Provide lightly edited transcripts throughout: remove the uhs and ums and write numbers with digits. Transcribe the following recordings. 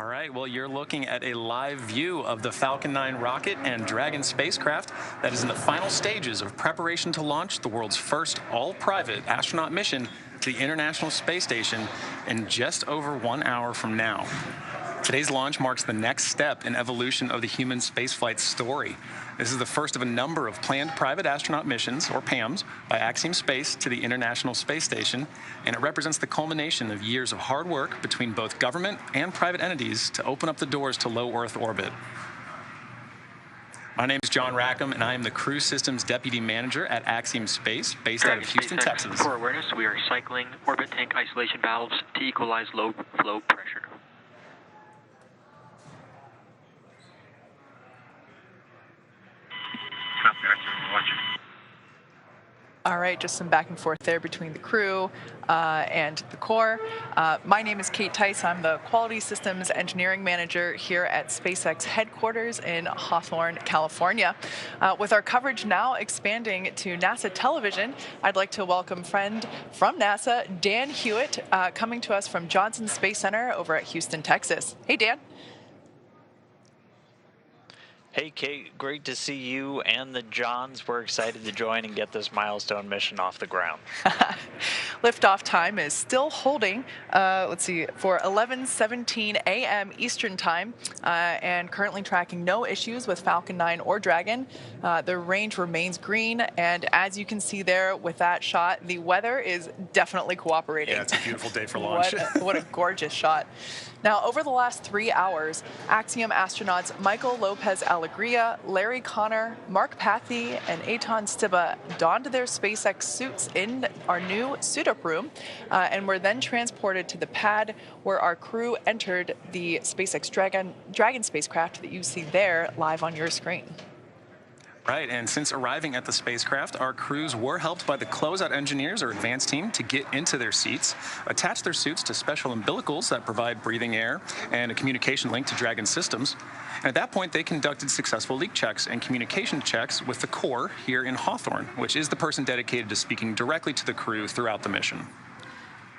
right, well, you're looking at a live view of the Falcon 9 rocket and Dragon spacecraft that is in the final stages of preparation to launch the world's first all-private astronaut mission to the International Space Station in just over 1 hour from now. Today's launch marks the next step in evolution of the human spaceflight story. This is the first of a number of planned private astronaut missions, or PAMs, by Axiom Space to the International Space Station, and it represents the culmination of years of hard work between both government and private entities to open up the doors to low Earth orbit. My name is John Rackham, and I am the Crew Systems Deputy Manager at Axiom Space, based out of Houston, Texas. For awareness, we are cycling orbit tank isolation valves to equalize low flow pressure. All right, just some back and forth there between the crew and the core. My name is Kate Tice. I'm the Quality Systems Engineering Manager here at SpaceX headquarters in Hawthorne, California. With our coverage now expanding to NASA television, I'd like to welcome friend from NASA, Dan Hewitt, coming to us from Johnson Space Center over at Houston, Texas. Hey, Dan. Hey, Kate, great to see you and the Johns. We're excited to join and get this milestone mission off the ground. Liftoff time is still holding, let's see, for 11:17 a.m. Eastern time, and currently tracking no issues with Falcon 9 or Dragon. The range remains green, and as you can see there with that shot, the weather is definitely cooperating. Yeah, it's a beautiful day for launch. What a gorgeous shot. Now, over the last 3 hours, Axiom astronauts Michael Lopez Alegria, Larry Connor, Mark Pathy, and Eitan Stiba donned their SpaceX suits in our new suit-up room and were then transported to the pad where our crew entered the SpaceX Dragon spacecraft that you see there live on your screen. Right, and since arriving at the spacecraft, our crews were helped by the closeout engineers or advanced team to get into their seats, attach their suits to special umbilicals that provide breathing air and a communication link to Dragon systems. And at that point, they conducted successful leak checks and communication checks with the core here in Hawthorne, which is the person dedicated to speaking directly to the crew throughout the mission.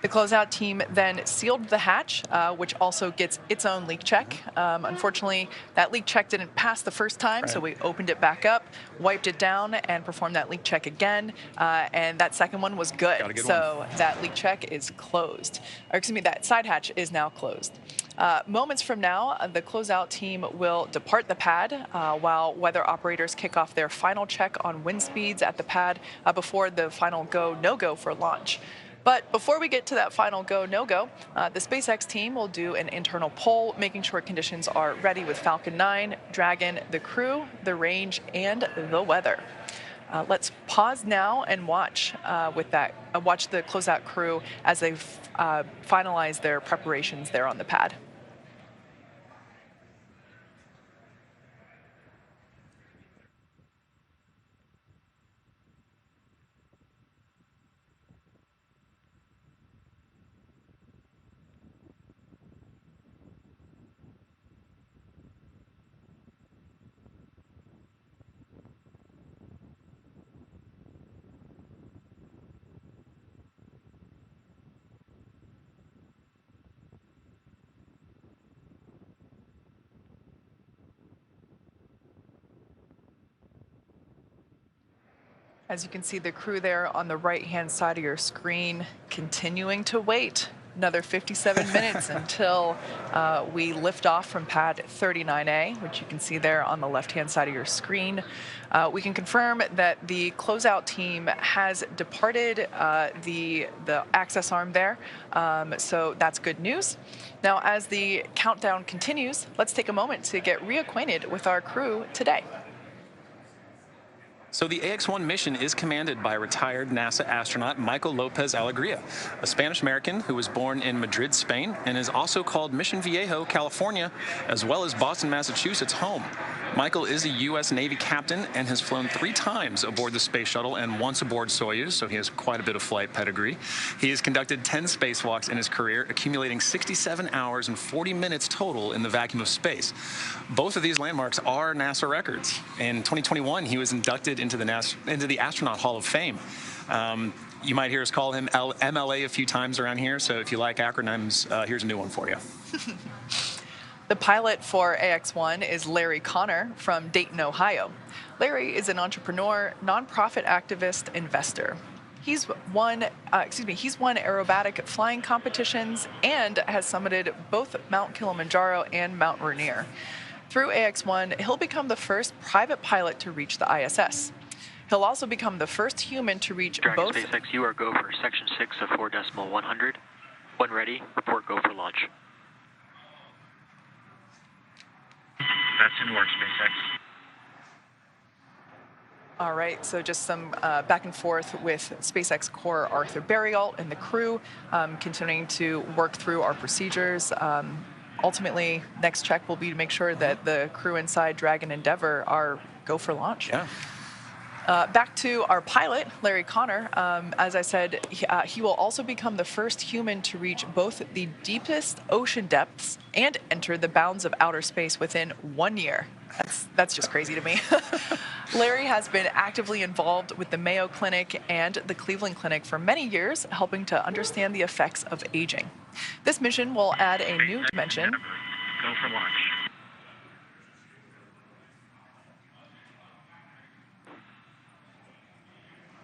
The closeout team then sealed the hatch, which also gets its own leak check. Unfortunately, that leak check didn't pass the first time, so we opened it back up, wiped it down, and performed that leak check again. And that second one was good. So that leak check is closed. Or excuse me, that side hatch is now closed. Moments from now, the closeout team will depart the pad while weather operators kick off their final check on wind speeds at the pad before the final go, no-go for launch. But before we get to that final go, no-go, the SpaceX team will do an internal poll, making sure conditions are ready with Falcon 9, Dragon, the crew, the range, and the weather. Let's pause now and watch watch the closeout crew as they finalize their preparations there on the pad. As you can see, the crew there on the right-hand side of your screen continuing to wait another 57 minutes until we lift off from pad 39A, which you can see there on the left-hand side of your screen. We can confirm that the closeout team has departed the access arm there, so that's good news. Now, as the countdown continues, let's take a moment to get reacquainted with our crew today. So the AX-1 mission is commanded by retired NASA astronaut Michael Lopez Alegria, a Spanish-American who was born in Madrid, Spain, and is also called Mission Viejo, California, as well as Boston, Massachusetts home. Michael is a U.S. Navy captain and has flown 3 times aboard the space shuttle and once aboard Soyuz, so he has quite a bit of flight pedigree. He has conducted 10 spacewalks in his career, accumulating 67 hours and 40 minutes total in the vacuum of space. Both of these landmarks are NASA records. In 2021, he was inducted into the Astronaut Hall of Fame. You might hear us call him MLA a few times around here, so if you like acronyms, here's a new one for you. The pilot for AX-1 is Larry Connor from Dayton, Ohio. Larry is an entrepreneur, nonprofit activist, investor. He's won aerobatic flying competitions and has summited both Mount Kilimanjaro and Mount Rainier. Through AX-1, he'll become the first private pilot to reach the ISS. He'll also become the first human to reach both... SpaceX, you are go for section 6 of 4.100. When ready, report go for launch. That's in work, SpaceX. All right, so just some back and forth with SpaceX core Arthur Berrialt and the crew, continuing to work through our procedures. Ultimately, next check will be to make sure that the crew inside Dragon Endeavour are go for launch. Yeah. Back to our pilot, Larry Connor. As I said, he will also become the first human to reach both the deepest ocean depths and enter the bounds of outer space within 1 year. That's just crazy to me. Larry has been actively involved with the Mayo Clinic and the Cleveland Clinic for many years, helping to understand the effects of aging. This mission will add a new dimension. Go for launch.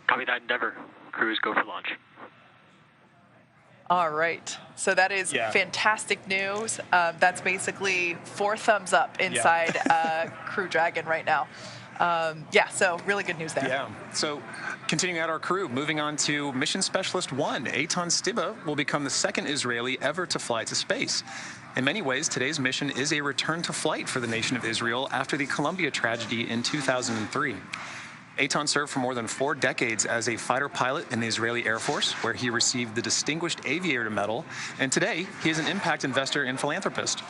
Copy that, Endeavour. Crews go for launch. All right. So that is fantastic news. That's basically 4 thumbs up inside Crew Dragon right now. So really good news there. Yeah. So continuing out our crew, moving on to Mission Specialist 1, Eitan Stiba will become the second Israeli ever to fly to space. In many ways, today's mission is a return to flight for the nation of Israel after the Columbia tragedy in 2003. Eitan served for more than 4 decades as a fighter pilot in the Israeli Air Force, where he received the Distinguished Aviator Medal, and today he is an impact investor and philanthropist.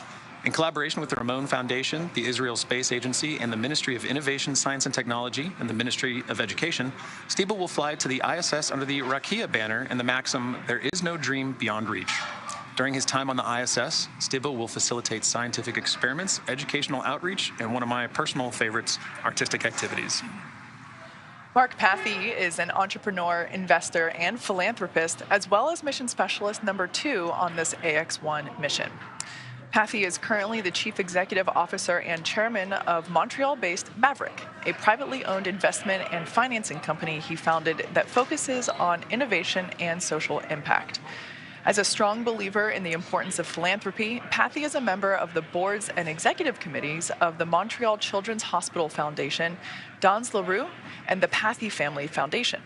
In collaboration with the Ramon Foundation, the Israel Space Agency, and the Ministry of Innovation, Science and Technology, and the Ministry of Education, Stiba will fly to the ISS under the Rakia banner and the maxim, "There is no dream beyond reach." During his time on the ISS, Stiba will facilitate scientific experiments, educational outreach, and one of my personal favorites, artistic activities. Mark Pathy is an entrepreneur, investor, and philanthropist, as well as mission specialist number 2 on this AX-1 mission. Pathy is currently the chief executive officer and chairman of Montreal-based Maverick, a privately owned investment and financing company he founded that focuses on innovation and social impact. As a strong believer in the importance of philanthropy, Pathy is a member of the boards and executive committees of the Montreal Children's Hospital Foundation, Dans LaRue, and the Pathy Family Foundation.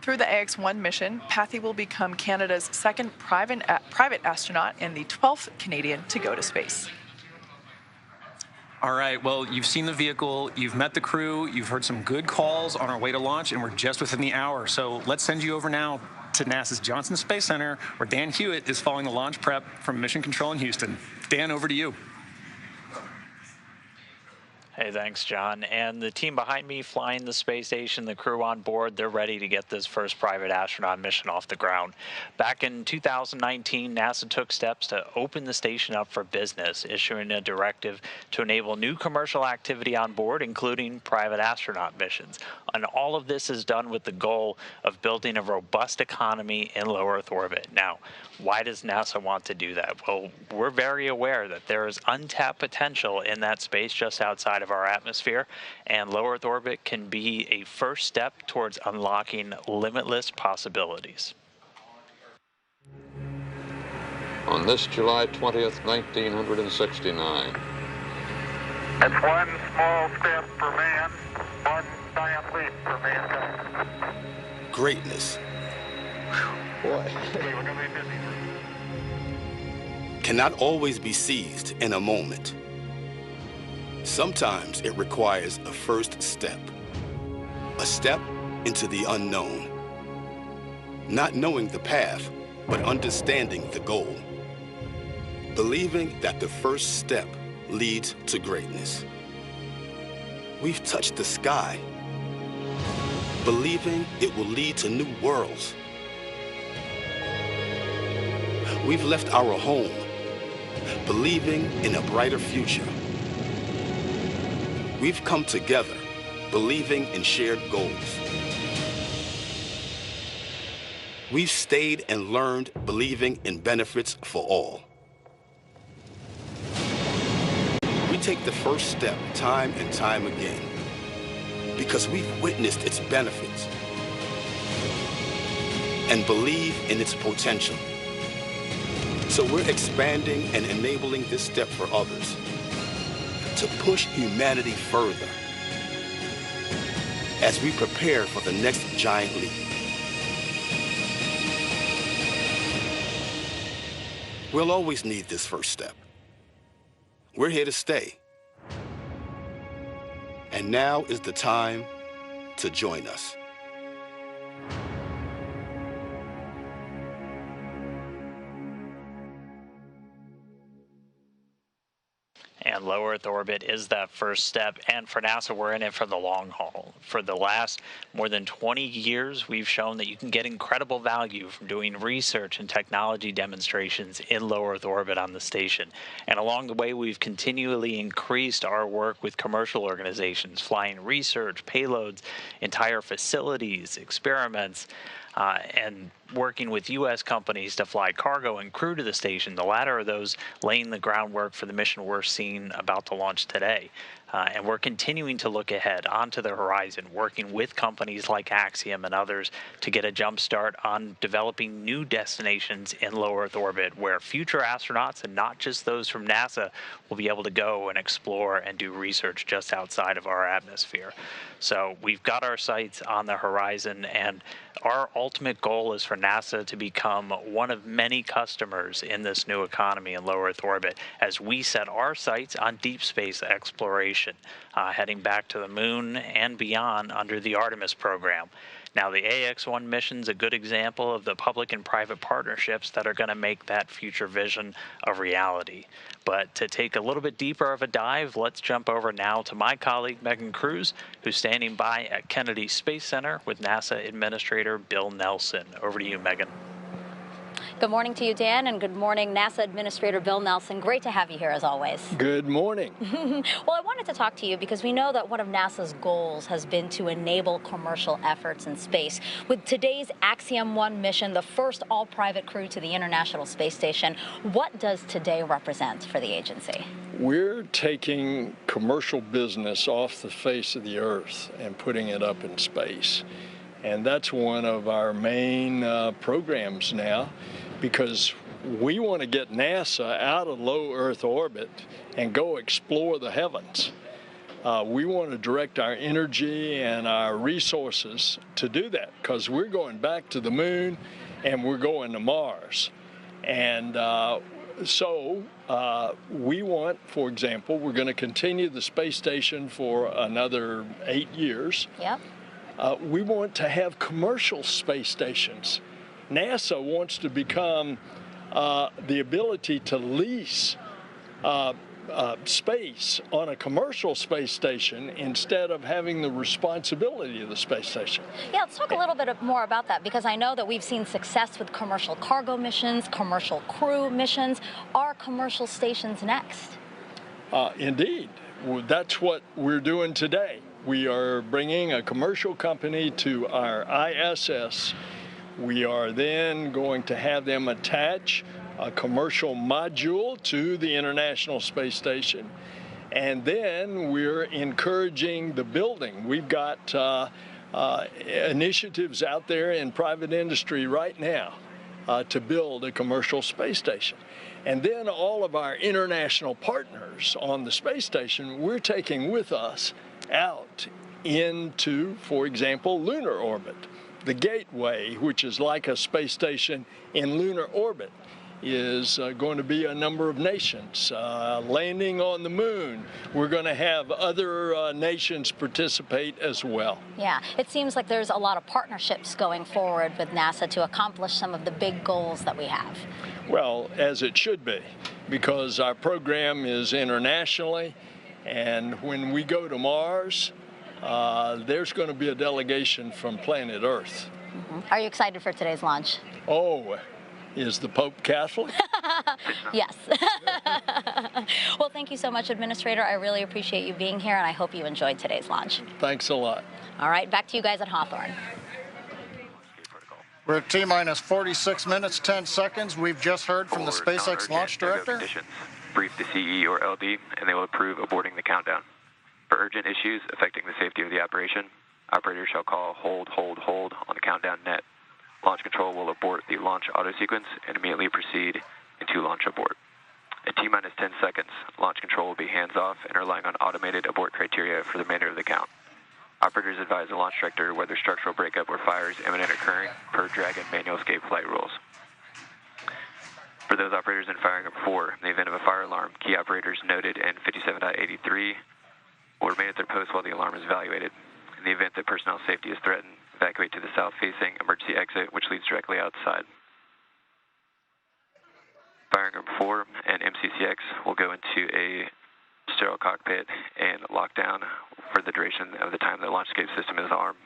Through the AX-1 mission, Pathy will become Canada's second private astronaut and the 12th Canadian to go to space. All right, well, you've seen the vehicle, you've met the crew, you've heard some good calls on our way to launch, and we're just within the hour. So let's send you over now to NASA's Johnson Space Center, where Dan Hewitt is following the launch prep from Mission Control in Houston. Dan, over to you. Hey, thanks, John. And the team behind me flying the space station, the crew on board, they're ready to get this first private astronaut mission off the ground. Back in 2019, NASA took steps to open the station up for business, issuing a directive to enable new commercial activity on board, including private astronaut missions. And all of this is done with the goal of building a robust economy in low Earth orbit. Now, why does NASA want to do that? Well, we're very aware that there is untapped potential in that space just outside of our atmosphere, and low Earth orbit can be a first step towards unlocking limitless possibilities. On this July 20th, 1969. It's one small step for man, one giant leap for mankind. Greatness Boy. Okay, we're gonna be busy. cannot always be seized in a moment. Sometimes it requires a first step, a step into the unknown. Not knowing the path, but understanding the goal. Believing that the first step leads to greatness. We've touched the sky, believing it will lead to new worlds. We've left our home, believing in a brighter future. We've come together, believing in shared goals. We've stayed and learned, believing in benefits for all. take the first step time and time again because we've witnessed its benefits and believe in its potential. So we're expanding and enabling this step for others to push humanity further as we prepare for the next giant leap. We'll always need this first step. We're here to stay. And now is the time to join us. And low Earth orbit is that first step. And for NASA, we're in it for the long haul. For the last more than 20 years, we've shown that you can get incredible value from doing research and technology demonstrations in low Earth orbit on the station. And along the way, we've continually increased our work with commercial organizations, flying research, payloads, entire facilities, experiments, and working with U.S. companies to fly cargo and crew to the station, the latter of those laying the groundwork for the mission we're seeing about to launch today. And we're continuing to look ahead onto the horizon, working with companies like Axiom and others to get a jump start on developing new destinations in low Earth orbit where future astronauts, and not just those from NASA, will be able to go and explore and do research just outside of our atmosphere. So we've got our sights on the horizon, and our ultimate goal is for NASA to become one of many customers in this new economy in low Earth orbit as we set our sights on deep space exploration, heading back to the moon and beyond under the Artemis program. Now, the AX-1 mission's a good example of the public and private partnerships that are going to make that future vision a reality. But to take a little bit deeper of a dive, let's jump over now to my colleague, Megan Cruz, who's standing by at Kennedy Space Center with NASA Administrator Bill Nelson. Over to you, Megan. Good morning to you, Dan, and good morning, NASA Administrator Bill Nelson. Great to have you here, as always. Good morning. Well, I wanted to talk to you because we know that one of NASA's goals has been to enable commercial efforts in space. With today's Axiom 1 mission, the first all-private crew to the International Space Station, what does today represent for the agency? We're taking commercial business off the face of the Earth and putting it up in space. And that's one of our main programs now, because we want to get NASA out of low Earth orbit and go explore the heavens. We want to direct our energy and our resources to do that, because we're going back to the moon and we're going to Mars. And so we want, for example, we're going to continue the space station for another 8 years. Yep. We want to have commercial space stations. NASA wants to become the ability to lease space on a commercial space station instead of having the responsibility of the space station. Yeah, let's talk a little bit more about that, because I know that we've seen success with commercial cargo missions, commercial crew missions. Are commercial stations next? Indeed. That's what we're doing today. We are bringing a commercial company to our ISS. We are then going to have them attach a commercial module to the International Space Station. And then we're encouraging the building. We've got initiatives out there in private industry right now to build a commercial space station. And then all of our international partners on the space station, we're taking with us out into, for example, lunar orbit. The Gateway, which is like a space station in lunar orbit, is going to be a number of nations landing on the moon. We're going to have other nations participate as well. Yeah, it seems like there's a lot of partnerships going forward with NASA to accomplish some of the big goals that we have. Well, as it should be, because our program is internationally, and when we go to Mars, there's going to be a delegation from planet Earth. Are you excited for today's launch? Oh, is the Pope Catholic? Yes. Well, thank you so much, Administrator. I really appreciate you being here, and I hope you enjoyed today's launch. Thanks a lot. All right, back to you guys at Hawthorne. We're at T-minus 46 minutes, 10 seconds. We've just heard from the SpaceX launch director. brief the CE or LD, and they will approve aborting the countdown. For urgent issues affecting the safety of the operation, operators shall call hold, hold, hold on the countdown net. Launch control will abort the launch auto sequence and immediately proceed into launch abort. At T-minus 10 seconds, launch control will be hands-off and relying on automated abort criteria for the remainder of the count. Operators advise the launch director whether structural breakup or fire is imminent occurring per Dragon manual escape flight rules. For those operators in firing group 4, in the event of a fire alarm, key operators noted in 57.83 will remain at their post while the alarm is evaluated. In the event that personnel safety is threatened, evacuate to the south-facing emergency exit, which leads directly outside. Firing group 4 and MCCX will go into a sterile cockpit and lock down for the duration of the time the launch escape system is armed.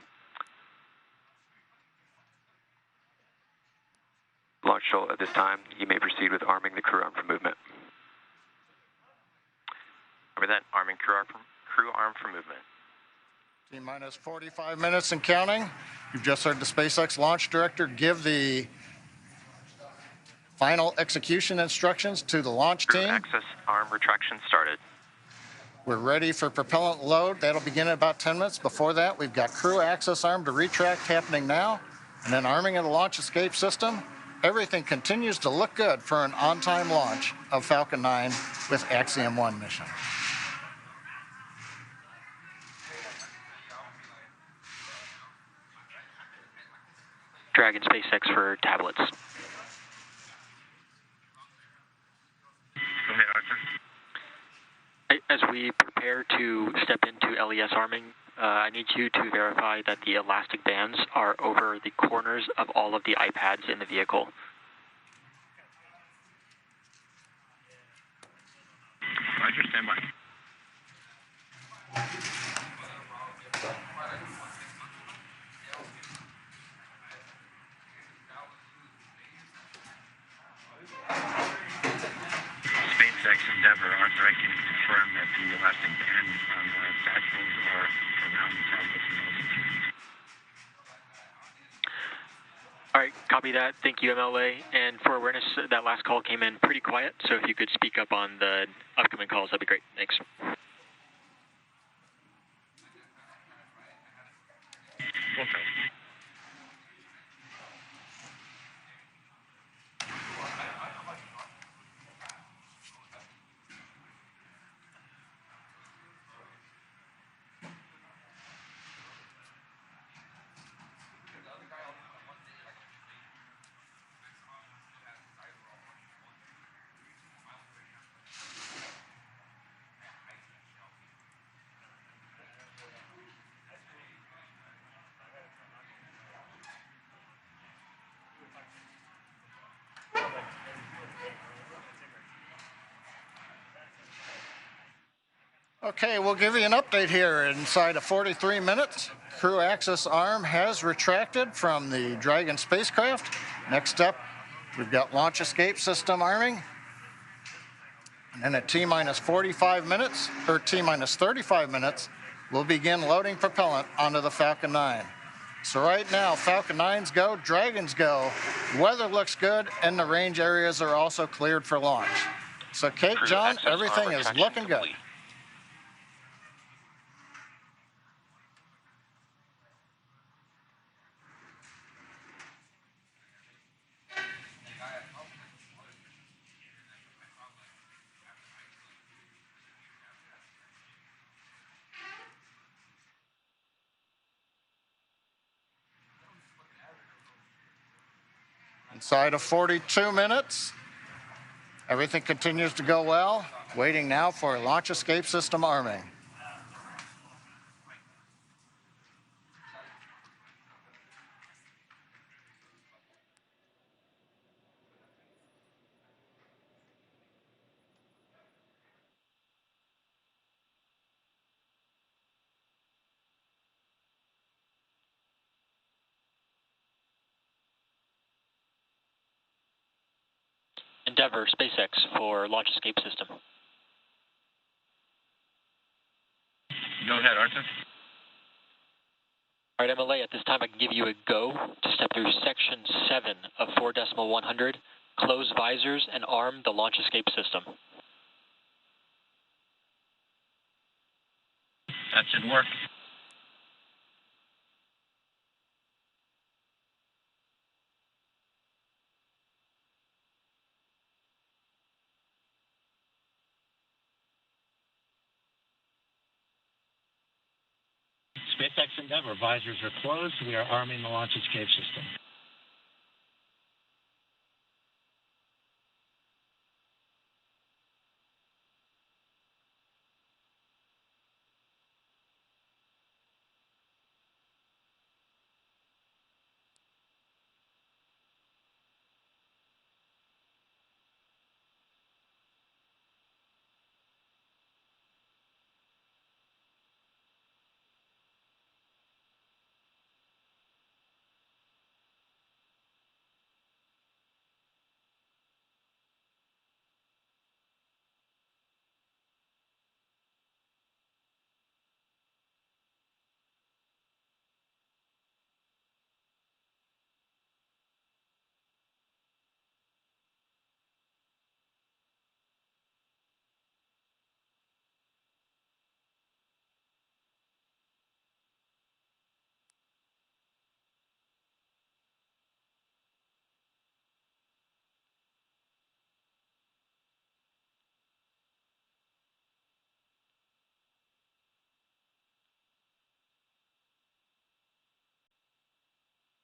Launch control at this time, you may proceed with arming the crew arm for movement. Over that, arming crew arm for movement. T-minus 45 minutes and counting. You've just heard the SpaceX launch director give the final execution instructions to the launch team. Crew access arm retraction started. We're ready for propellant load. That'll begin in about 10 minutes. Before that, we've got crew access arm to retract happening now, and then arming of the launch escape system. Everything continues to look good for an on-time launch of Falcon 9 with Axiom 1 mission. Dragon SpaceX for tablets. Go ahead, Arthur. As we prepare to step into LES arming, I need you to verify that the elastic bands are over the corners of all of the iPads in the vehicle. Roger, stand by. SpaceX Endeavor, Arthur, I can confirm that the elastic bands on the satchels are around the tablets and altitude. All right, copy that. Thank you, MLA. And for awareness, that last call came in pretty quiet, so if you could speak up on the upcoming calls, that'd be great. Thanks. Okay. Okay, we'll give you an update here. Inside of 43 minutes, crew access arm has retracted from the Dragon spacecraft. Next up, we've got launch escape system arming. And then at T-minus 45 minutes, or T-minus 35 minutes, we'll begin loading propellant onto the Falcon 9. So right now, Falcon 9s go, Dragons go. Weather looks good, and the range areas are also cleared for launch. So Kate, John, everything is looking good. Inside of 42 minutes, everything continues to go well. Waiting now for launch escape system arming. Endeavor, SpaceX for launch escape system. Go ahead, Arthur. All right, MLA, at this time I can give you a go to step through section 7 of 4.100, close visors and arm the launch escape system. That should work. SpaceX Endeavour visors are closed. We are arming the launch escape system.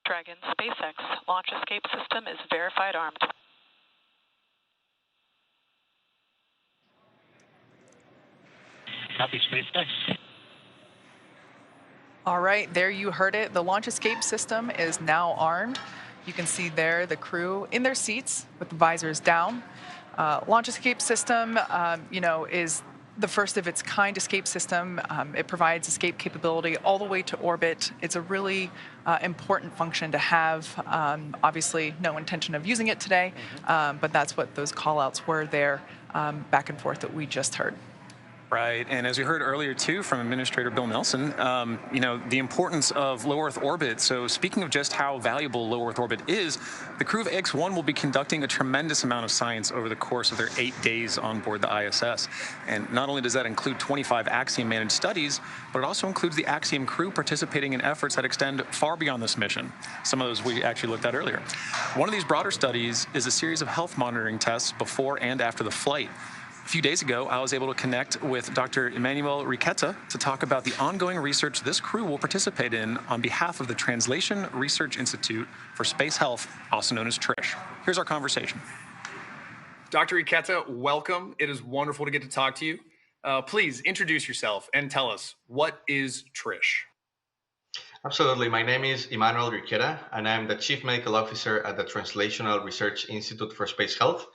Dragon SpaceX launch escape system is verified armed. Copy, SpaceX. All right, there you heard it. The launch escape system is now armed. You can see there the crew in their seats with the visors down. Launch escape system, is the first of its kind escape system. It provides escape capability all the way to orbit. It's a really important function to have. Obviously, no intention of using it today, but that's what those call-outs were there back and forth that we just heard. Right, and as we heard earlier too from Administrator Bill Nelson, the importance of low Earth orbit. So speaking of just how valuable low Earth orbit is, the crew of X-1 will be conducting a tremendous amount of science over the course of their 8 days on board the ISS. And not only does that include 25 Axiom managed studies, but it also includes the Axiom crew participating in efforts that extend far beyond this mission. Some of those we actually looked at earlier. One of these broader studies is a series of health monitoring tests before and after the flight. A few days ago, I was able to connect with Dr. Emmanuel Riquetta to talk about the ongoing research this crew will participate in on behalf of the Translation Research Institute for Space Health, also known as TRISH. Here's our conversation. Dr. Riquetta, welcome. It is wonderful to get to talk to you. Please introduce yourself and tell us, what is TRISH? Absolutely. My name is Emmanuel Riquetta, and I'm the Chief Medical Officer at the Translational Research Institute for Space Health.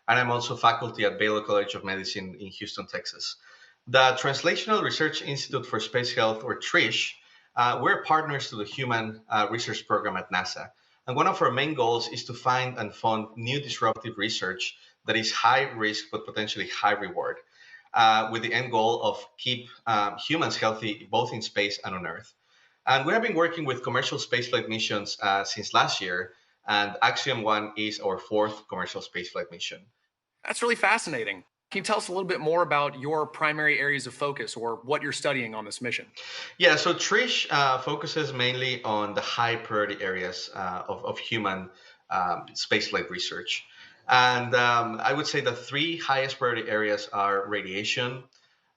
And I'm also faculty at Baylor College of Medicine in Houston, Texas. The Translational Research Institute for Space Health, or TRISH, we're partners to the Human Research Program at NASA. And one of our main goals is to find and fund new disruptive research that is high risk but potentially high reward, with the end goal of keep humans healthy both in space and on Earth. And we have been working with commercial spaceflight missions since last year, and Axiom 1 is our 4th commercial spaceflight mission. That's really fascinating. Can you tell us a little bit more about your primary areas of focus or what you're studying on this mission? Yeah, so TRISH focuses mainly on the high priority areas of human spaceflight research. And I would say the 3 highest priority areas are radiation,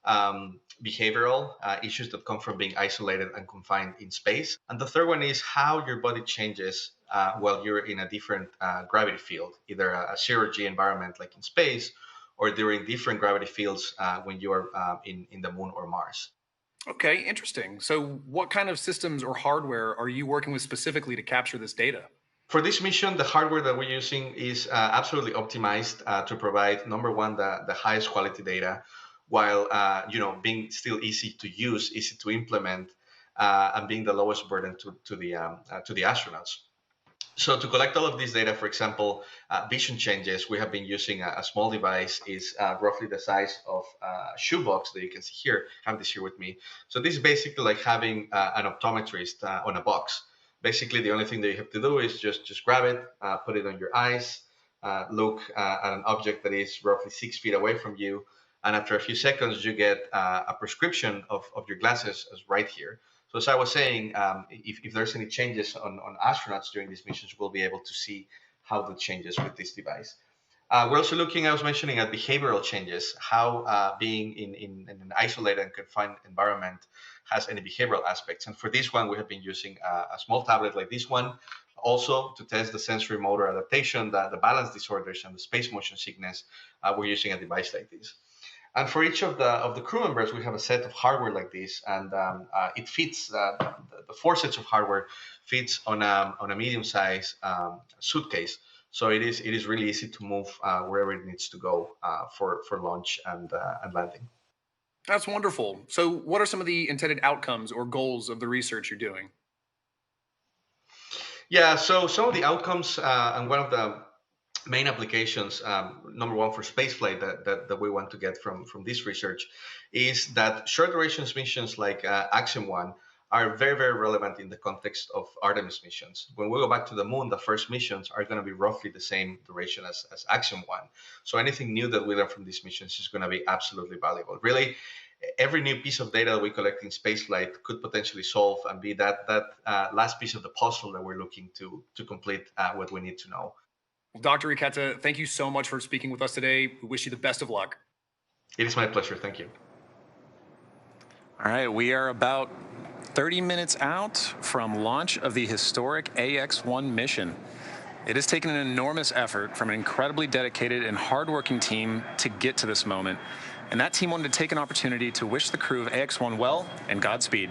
behavioral issues that come from being isolated and confined in space. And the third one is how your body changes while you're in a different gravity field, either a zero-G environment like in space, or during different gravity fields when you're in the moon or Mars. Okay, interesting. So what kind of systems or hardware are you working with specifically to capture this data? For this mission, the hardware that we're using is absolutely optimized to provide, number one, the highest quality data, while being still easy to use, easy to implement, and being the lowest burden to the astronauts. So to collect all of this data, for example, vision changes, we have been using a small device, is roughly the size of a shoebox that you can see here. I have this here with me. So this is basically like having an optometrist on a box. Basically, the only thing that you have to do is just grab it, put it on your eyes, look at an object that is roughly 6 feet away from you, And after a few seconds, you get a prescription of your glasses as right here. So as I was saying, if there's any changes on astronauts during these missions, we'll be able to see how that changes with this device. We're also looking, I was mentioning, at behavioral changes, how being in an isolated and confined environment has any behavioral aspects. And for this one, we have been using a small tablet like this one, also to test the sensory motor adaptation, the balance disorders, and the space motion sickness. We're using a device like this. And for each of the crew members, we have a set of hardware like this, and it fits. The 4 sets of hardware fits on a medium-sized suitcase. So it is really easy to move wherever it needs to go for launch and landing. That's wonderful. So what are some of the intended outcomes or goals of the research you're doing? Yeah, so some of the outcomes and one of the main applications, number one for spaceflight that we want to get from this research is that short duration missions like Axiom 1 are very, very relevant in the context of Artemis missions. When we go back to the moon, the first missions are going to be roughly the same duration as Axiom 1. So anything new that we learn from these missions is going to be absolutely valuable. Really, every new piece of data that we collect in spaceflight could potentially solve and be that last piece of the puzzle that we're looking to complete what we need to know. Well, Dr. Riquetta, thank you so much for speaking with us today. We wish you the best of luck. It is my pleasure. Thank you. All right, we are about 30 minutes out from launch of the historic AX-1 mission. It has taken an enormous effort from an incredibly dedicated and hardworking team to get to this moment. And that team wanted to take an opportunity to wish the crew of AX-1 well and Godspeed.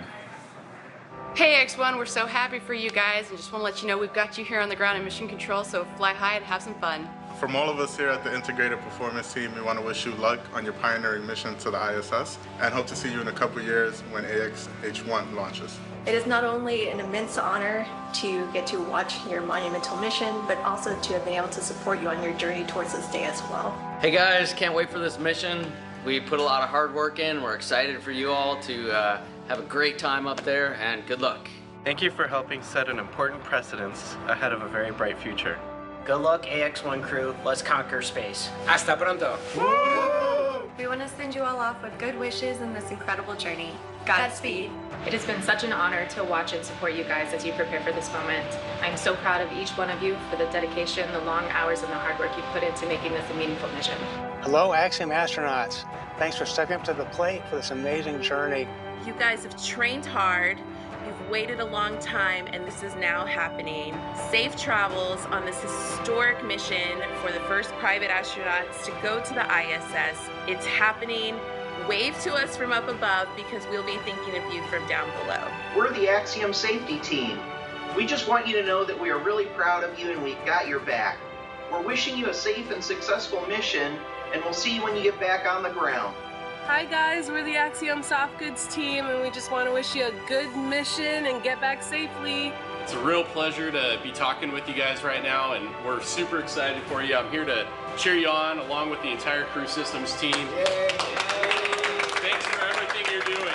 Hey X1, we're so happy for you guys and just want to let you know we've got you here on the ground in mission control, so fly high and have some fun. From all of us here at the Integrated Performance Team, we want to wish you luck on your pioneering mission to the ISS and hope to see you in a couple years when AX-H1 launches. It is not only an immense honor to get to watch your monumental mission, but also to have been able to support you on your journey towards this day as well. Hey guys, can't wait for this mission. We put a lot of hard work in. We're excited for you all to have a great time up there, and good luck. Thank you for helping set an important precedence ahead of a very bright future. Good luck, AX-1 crew. Let's conquer space. Hasta pronto. Woo! We want to send you all off with good wishes in this incredible journey. Godspeed. It has been such an honor to watch and support you guys as you prepare for this moment. I'm so proud of each one of you for the dedication, the long hours, and the hard work you've put into making this a meaningful mission. Hello, Axiom astronauts. Thanks for stepping up to the plate for this amazing journey. You guys have trained hard, you've waited a long time, and this is now happening. Safe travels on this historic mission for the first private astronauts to go to the ISS. It's happening. Wave to us from up above because we'll be thinking of you from down below. We're the Axiom Safety Team. We just want you to know that we are really proud of you and we've got your back. We're wishing you a safe and successful mission, and we'll see you when you get back on the ground. Hi guys, we're the Axiom Soft Goods team, and we just want to wish you a good mission and get back safely. It's a real pleasure to be talking with you guys right now, and we're super excited for you. I'm here to cheer you on along with the entire Crew Systems team. Yay. Thanks for everything you're doing.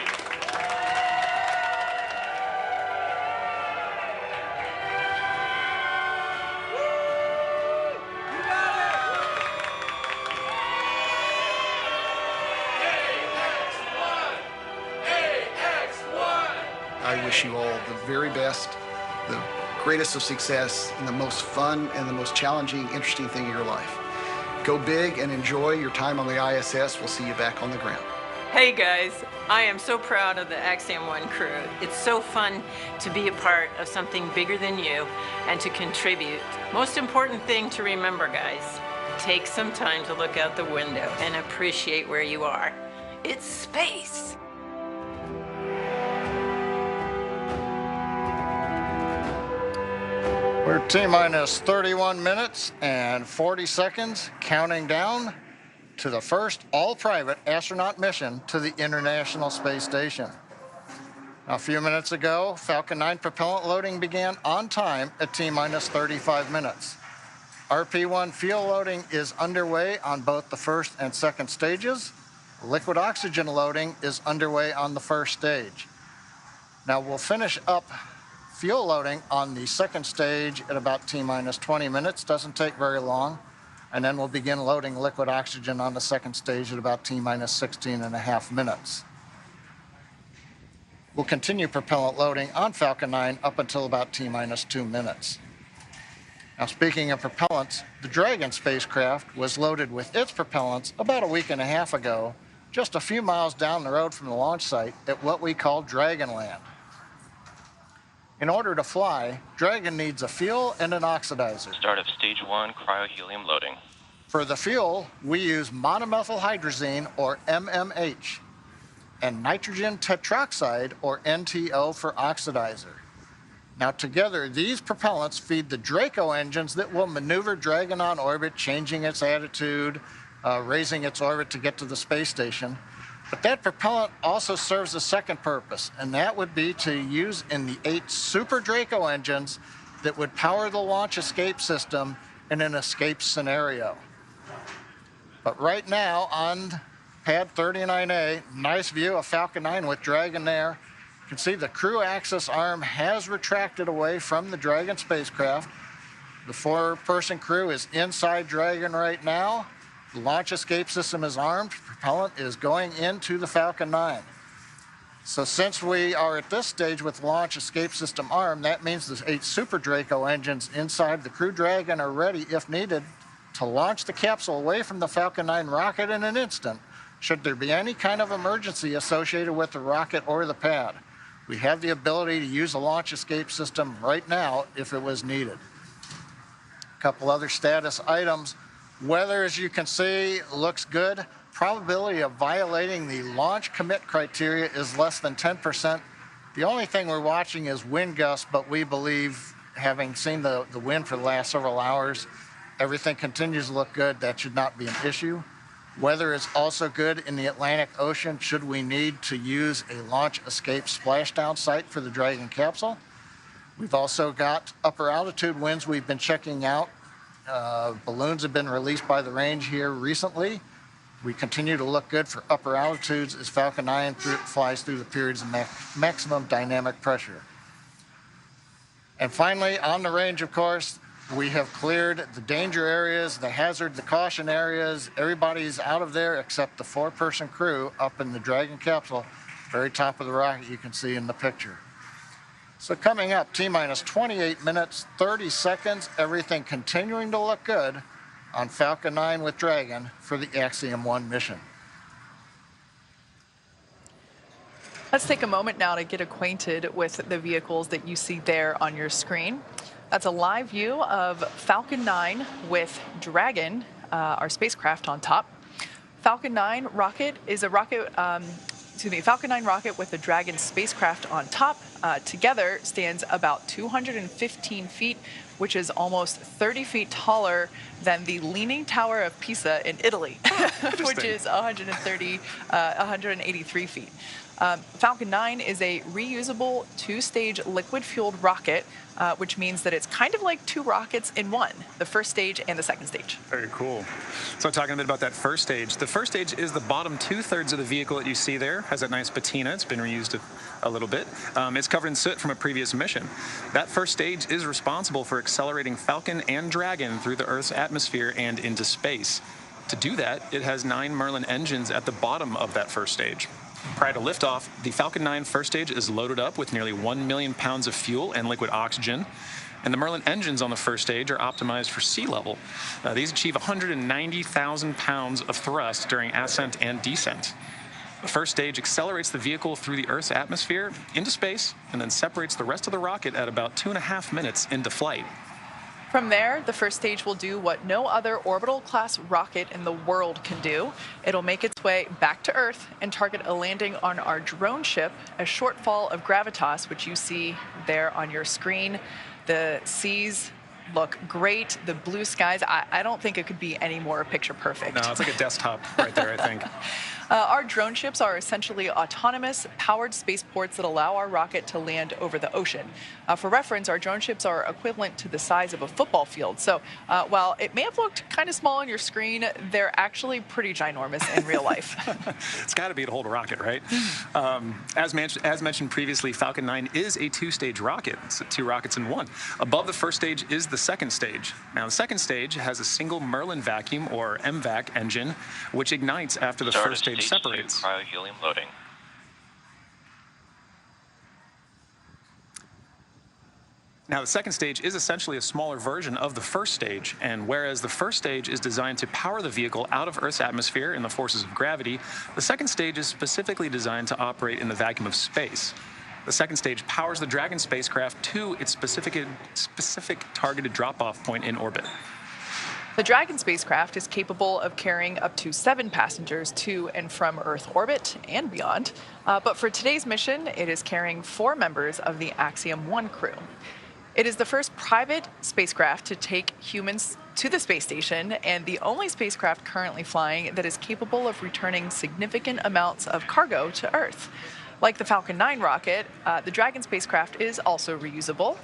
I wish you all the very best, the greatest of success, and the most fun and the most challenging, interesting thing in your life. Go big and enjoy your time on the ISS. We'll see you back on the ground. Hey guys, I am so proud of the Axiom 1 crew. It's so fun to be a part of something bigger than you and to contribute. Most important thing to remember, guys, take some time to look out the window and appreciate where you are. It's space. We're T-minus 31 minutes and 40 seconds, counting down to the first all-private astronaut mission to the International Space Station. Now, a few minutes ago, Falcon 9 propellant loading began on time at T-minus 35 minutes. RP-1 fuel loading is underway on both the first and second stages. Liquid oxygen loading is underway on the first stage. Now, we'll finish up fuel loading on the second stage at about T-minus 20 minutes. Doesn't take very long. and then we'll begin loading liquid oxygen on the second stage at about T-minus 16.5 minutes. We'll continue propellant loading on Falcon 9 up until about T-minus 2 minutes. Now, speaking of propellants, the Dragon spacecraft was loaded with its propellants about a week and a half ago, just a few miles down the road from the launch site at what we call Dragonland. In order to fly, Dragon needs a fuel and an oxidizer. Start of stage 1 cryohelium loading. For the fuel, we use monomethylhydrazine, or MMH, and nitrogen tetroxide, or NTO, for oxidizer. Now together, these propellants feed the Draco engines that will maneuver Dragon on orbit, changing its attitude, raising its orbit to get to the space station. But that propellant also serves a second purpose, and that would be to use in the 8 Super Draco engines that would power the launch escape system in an escape scenario. But right now on pad 39A, nice view of Falcon 9 with Dragon there. You can see the crew access arm has retracted away from the Dragon spacecraft. The 4-person crew is inside Dragon right now. The launch escape system is armed. Propellant is going into the Falcon 9. So since we are at this stage with the launch escape system armed, that means the 8 Super Draco engines inside the Crew Dragon are ready, if needed, to launch the capsule away from the Falcon 9 rocket in an instant, should there be any kind of emergency associated with the rocket or the pad. We have the ability to use a launch escape system right now if it was needed. A couple other status items. Weather, as you can see, looks good. Probability of violating the launch commit criteria is less than 10%. The only thing we're watching is wind gusts, but we believe, having seen the wind for the last several hours, everything continues to look good. That should not be an issue. Weather is also good in the Atlantic Ocean should we need to use a launch escape splashdown site for the Dragon capsule. We've also got upper altitude winds we've been checking out. Balloons have been released by the range here recently. We continue to look good for upper altitudes as Falcon 9 flies through the periods of maximum dynamic pressure. And finally, on the range, of course, we have cleared the danger areas, the hazard, the caution areas. Everybody's out of there except the 4-person crew up in the Dragon capsule, very top of the rocket you can see in the picture. So coming up, T-minus 28 minutes, 30 seconds, everything continuing to look good on Falcon 9 with Dragon for the Axiom 1 mission. Let's take a moment now to get acquainted with the vehicles that you see there on your screen. That's a live view of Falcon 9 with Dragon, our spacecraft on top. Falcon 9 rocket is a rocket, Falcon 9 rocket with the Dragon spacecraft on top together stands about 215 feet, which is almost 30 feet taller than the Leaning Tower of Pisa in Italy, which is 183 feet. Falcon 9 is a reusable 2-stage liquid-fueled rocket, which means that it's kind of like 2 rockets in one, the first stage and the second stage. Very cool. So talking a bit about that first stage. The first stage is the bottom 2/3 of the vehicle that you see there. Has that nice patina. It's been reused a little bit. It's covered in soot from a previous mission. That first stage is responsible for accelerating Falcon and Dragon through the Earth's atmosphere and into space. To do that, it has 9 Merlin engines at the bottom of that first stage. Prior to liftoff, the Falcon 9 first stage is loaded up with nearly 1 million pounds of fuel and liquid oxygen. And the Merlin engines on the first stage are optimized for sea level. These achieve 190,000 pounds of thrust during ascent and descent. The first stage accelerates the vehicle through the Earth's atmosphere into space and then separates the rest of the rocket at about 2.5 minutes into flight. From there, the first stage will do what no other orbital-class rocket in the world can do. It'll make its way back to Earth and target a landing on our drone ship, a shortfall of gravitas, which you see there on your screen. The seas look great. The blue skies, I don't think it could be any more picture perfect. No, it's like a desktop right there, I think. Our drone ships are essentially autonomous, powered spaceports that allow our rocket to land over the ocean. For reference, our drone ships are equivalent to the size of a football field. So while it may have looked kind of small on your screen, they're actually pretty ginormous in real life. It's got to be to hold a rocket, right? As mentioned previously, Falcon 9 is a 2-stage rocket. It's 2 rockets in one. Above the first stage is the second stage. Now, the second stage has a single Merlin vacuum, or MVAC, engine, which ignites after the Start first of stage stage 2 separates. cryo-helium loading. Now, the second stage is essentially a smaller version of the first stage, and whereas the first stage is designed to power the vehicle out of Earth's atmosphere and the forces of gravity, the second stage is specifically designed to operate in the vacuum of space. The second stage powers the Dragon spacecraft to its specific targeted drop-off point in orbit. The Dragon spacecraft is capable of carrying up to 7 passengers to and from Earth orbit and beyond, but for today's mission, it is carrying 4 members of the Axiom 1 crew. It is the first private spacecraft to take humans to the space station and the only spacecraft currently flying that is capable of returning significant amounts of cargo to Earth. Like the Falcon 9 rocket, the Dragon spacecraft is also reusable.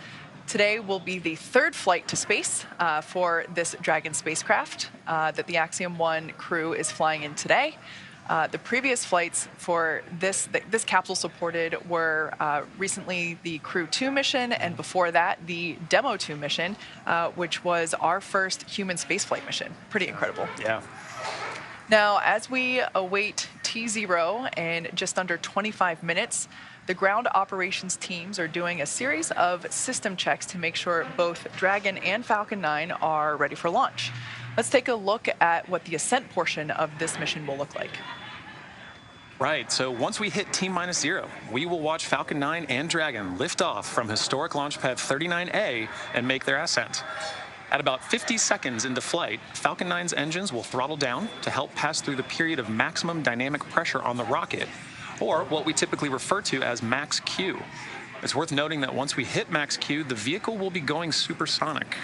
Today will be the 3rd flight to space for this Dragon spacecraft that the Axiom 1 crew is flying in today. The previous flights for this capsule supported were recently the Crew 2 mission, and before that, the Demo 2 mission, which was our first human spaceflight mission. Pretty incredible. Yeah. Now, as we await T0 in just under 25 minutes, the ground operations teams are doing a series of system checks to make sure both Dragon and Falcon 9 are ready for launch. Let's take a look at what the Ascent portion of this mission will look like. Right, so once we hit T-0, we will watch Falcon 9 and Dragon lift off from historic launch pad 39A and make their ascent. At about 50 seconds into flight, Falcon 9's engines will throttle down to help pass through the period of maximum dynamic pressure on the rocket, or what we typically refer to as max Q. It's worth noting that once we hit max Q, the vehicle will be going supersonic.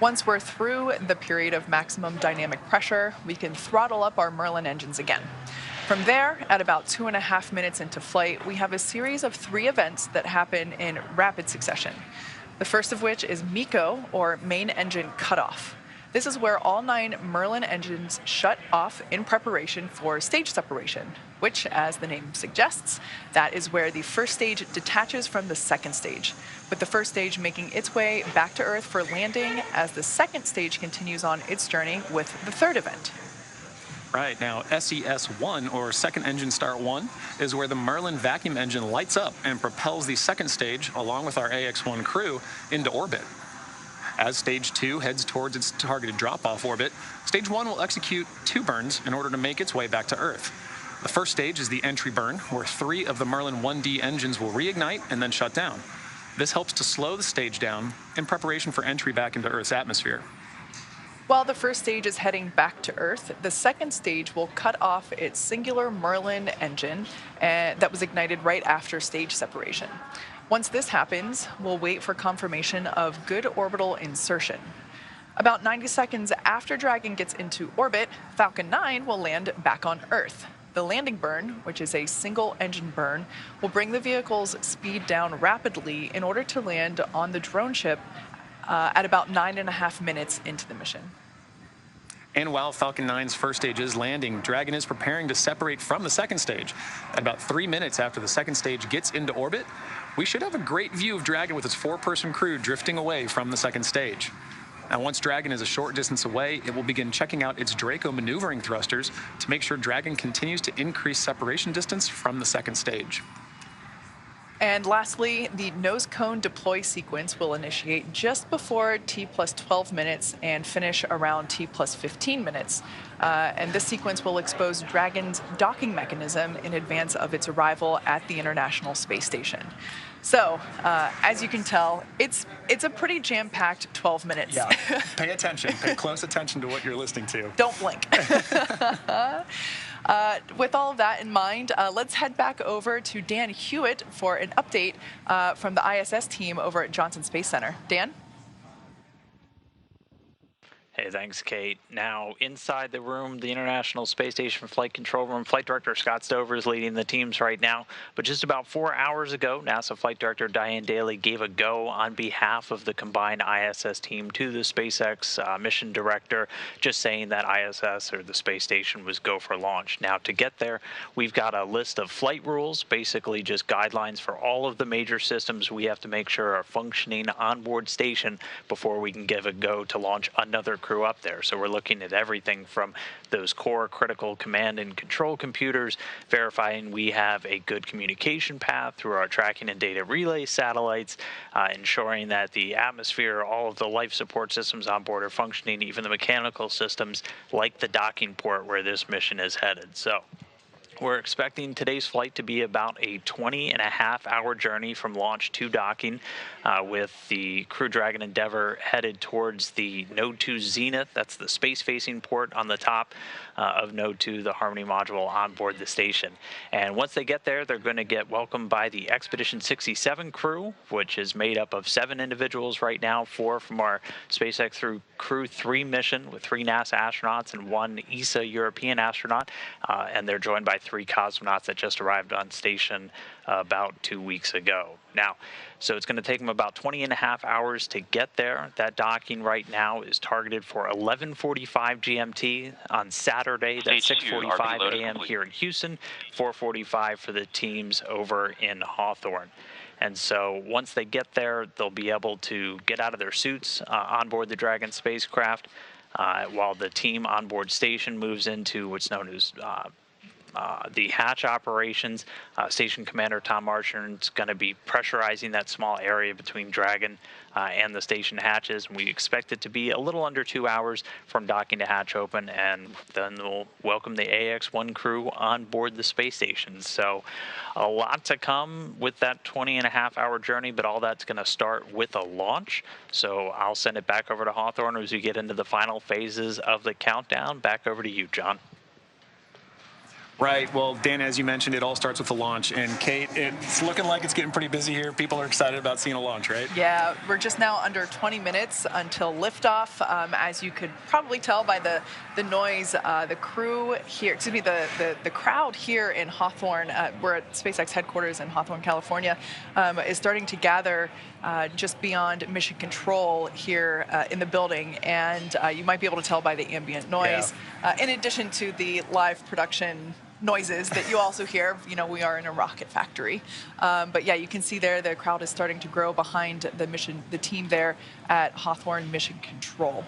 Once we're through the period of maximum dynamic pressure, we can throttle up our Merlin engines again. From there, at about 2.5 minutes into flight, we have a series of 3 events that happen in rapid succession. The first of which is MECO, or main engine cutoff. This is where all 9 Merlin engines shut off in preparation for stage separation, which, as the name suggests, that is where the first stage detaches from the second stage, with the first stage making its way back to Earth for landing as the second stage continues on its journey with the 3rd event. Right, now SES-1, or Second Engine Start 1, is where the Merlin vacuum engine lights up and propels the second stage, along with our AX-1 crew, into orbit. As Stage 2 heads towards its targeted drop-off orbit, Stage 1 will execute 2 burns in order to make its way back to Earth. The first stage is the entry burn, where 3 of the Merlin 1D engines will reignite and then shut down. This helps to slow the stage down in preparation for entry back into Earth's atmosphere. While the first stage is heading back to Earth, the second stage will cut off its singular Merlin engine that was ignited right after stage separation. Once this happens, we'll wait for confirmation of good orbital insertion. About 90 seconds after Dragon gets into orbit, Falcon 9 will land back on Earth. The landing burn, which is a single engine burn, will bring the vehicle's speed down rapidly in order to land on the drone ship at about 9.5 minutes into the mission. And while Falcon 9's first stage is landing, Dragon is preparing to separate from the second stage. At about 3 minutes after the second stage gets into orbit, we should have a great view of Dragon with its 4-person crew drifting away from the second stage. Now, once Dragon is a short distance away, it will begin checking out its Draco maneuvering thrusters to make sure Dragon continues to increase separation distance from the second stage. And lastly, the nose cone deploy sequence will initiate just before T+12 minutes and finish around T+15 minutes. And this sequence will expose Dragon's docking mechanism in advance of its arrival at the International Space Station. So, as you can tell, it's a pretty jam-packed 12 minutes. Yeah, pay attention. Pay close attention to what you're listening to. Don't blink. With all of that in mind, let's head back over to Dan Hewitt for an update from the ISS team over at Johnson Space Center. Dan? Hey, thanks, Kate. Now, inside the room, the International Space Station Flight Control Room, Flight Director Scott Stover is leading the teams right now. But just about 4 hours ago, NASA Flight Director Diane Daly gave a go on behalf of the combined ISS team to the SpaceX mission director, just saying that ISS, or the space station, was go for launch. Now, to get there, we've got a list of flight rules, basically just guidelines for all of the major systems we have to make sure are functioning on board station before we can give a go to launch another crew up there. So we're looking at everything from those core critical command and control computers, verifying we have a good communication path through our tracking and data relay satellites, ensuring that the atmosphere, all of the life support systems on board are functioning, even the mechanical systems like the docking port where this mission is headed. So we're expecting today's flight to be about a 20.5-hour journey from launch to docking, with the Crew Dragon Endeavour headed towards the Node 2 Zenith. That's the space-facing port on the top of Node 2, the Harmony module on board the station. And once they get there, they're going to get welcomed by the Expedition 67 crew, which is made up of 7 individuals right now, 4 from our SpaceX through Crew 3 mission with 3 NASA astronauts and 1 ESA European astronaut, and they're joined by 3 cosmonauts that just arrived on station about 2 weeks ago. Now, so it's going to take them about 20.5 hours to get there. That docking right now is targeted for 11:45 GMT on Saturday. That's 6:45 a.m. here in Houston, 4:45 for the teams over in Hawthorne. And so once they get there, they'll be able to get out of their suits on board the Dragon spacecraft, while the team on board station moves into what's known as the hatch operations. Station Commander Tom Marchand is going to be pressurizing that small area between Dragon and the station hatches, and we expect it to be a little under 2 hours from docking to hatch open, and then we'll welcome the AX-1 crew on board the space station. So a lot to come with that 20.5-hour journey, but all that's going to start with a launch. So I'll send it back over to Hawthorne as we get into the final phases of the countdown. Back over to you, John. Right. Well, Dan, as you mentioned, it all starts with the launch. And Kate, it's looking like it's getting pretty busy here. People are excited about seeing a launch, right? Yeah, we're just now under 20 minutes until liftoff. As you could probably tell by the noise, the crew here, excuse me, the crowd here in Hawthorne, we're at SpaceX headquarters in Hawthorne, California, is starting to gather just beyond mission control here in the building. And you might be able to tell by the ambient noise, in addition to the live production noises that you also hear. You know, we are in a rocket factory. But yeah, you can see there the crowd is starting to grow behind the team there at Hawthorne Mission Control.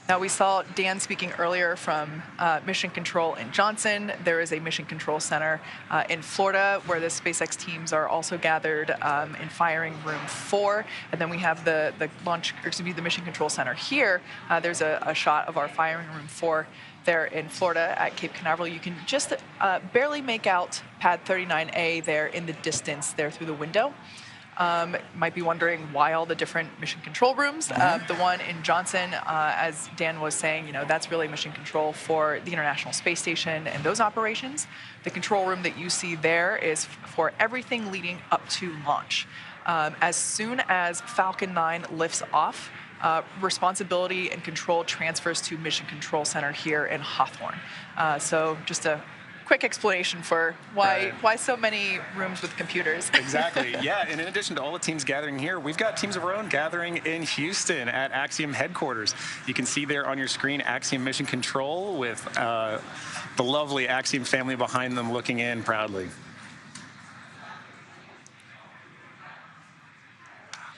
Now, we saw Dan speaking earlier from Mission Control in Johnson. There is a Mission Control Center in Florida where the SpaceX teams are also gathered in Firing Room 4. And then we have the Mission Control Center here. There's a shot of our Firing Room 4 there in Florida at Cape Canaveral. You can just barely make out Pad 39A there in the distance there through the window. Might be wondering why all the different mission control rooms. The one in Johnson, as Dan was saying, you know, that's really mission control for the International Space Station and those operations. The control room that you see there is for everything leading up to launch. As soon as Falcon 9 lifts off, responsibility and control transfers to Mission Control Center here in Hawthorne. So just a quick explanation for why so many rooms with computers. Exactly. Yeah, and in addition to all the teams gathering here, we've got teams of our own gathering in Houston at Axiom headquarters. You can see there on your screen Axiom Mission Control with the lovely Axiom family behind them looking in proudly.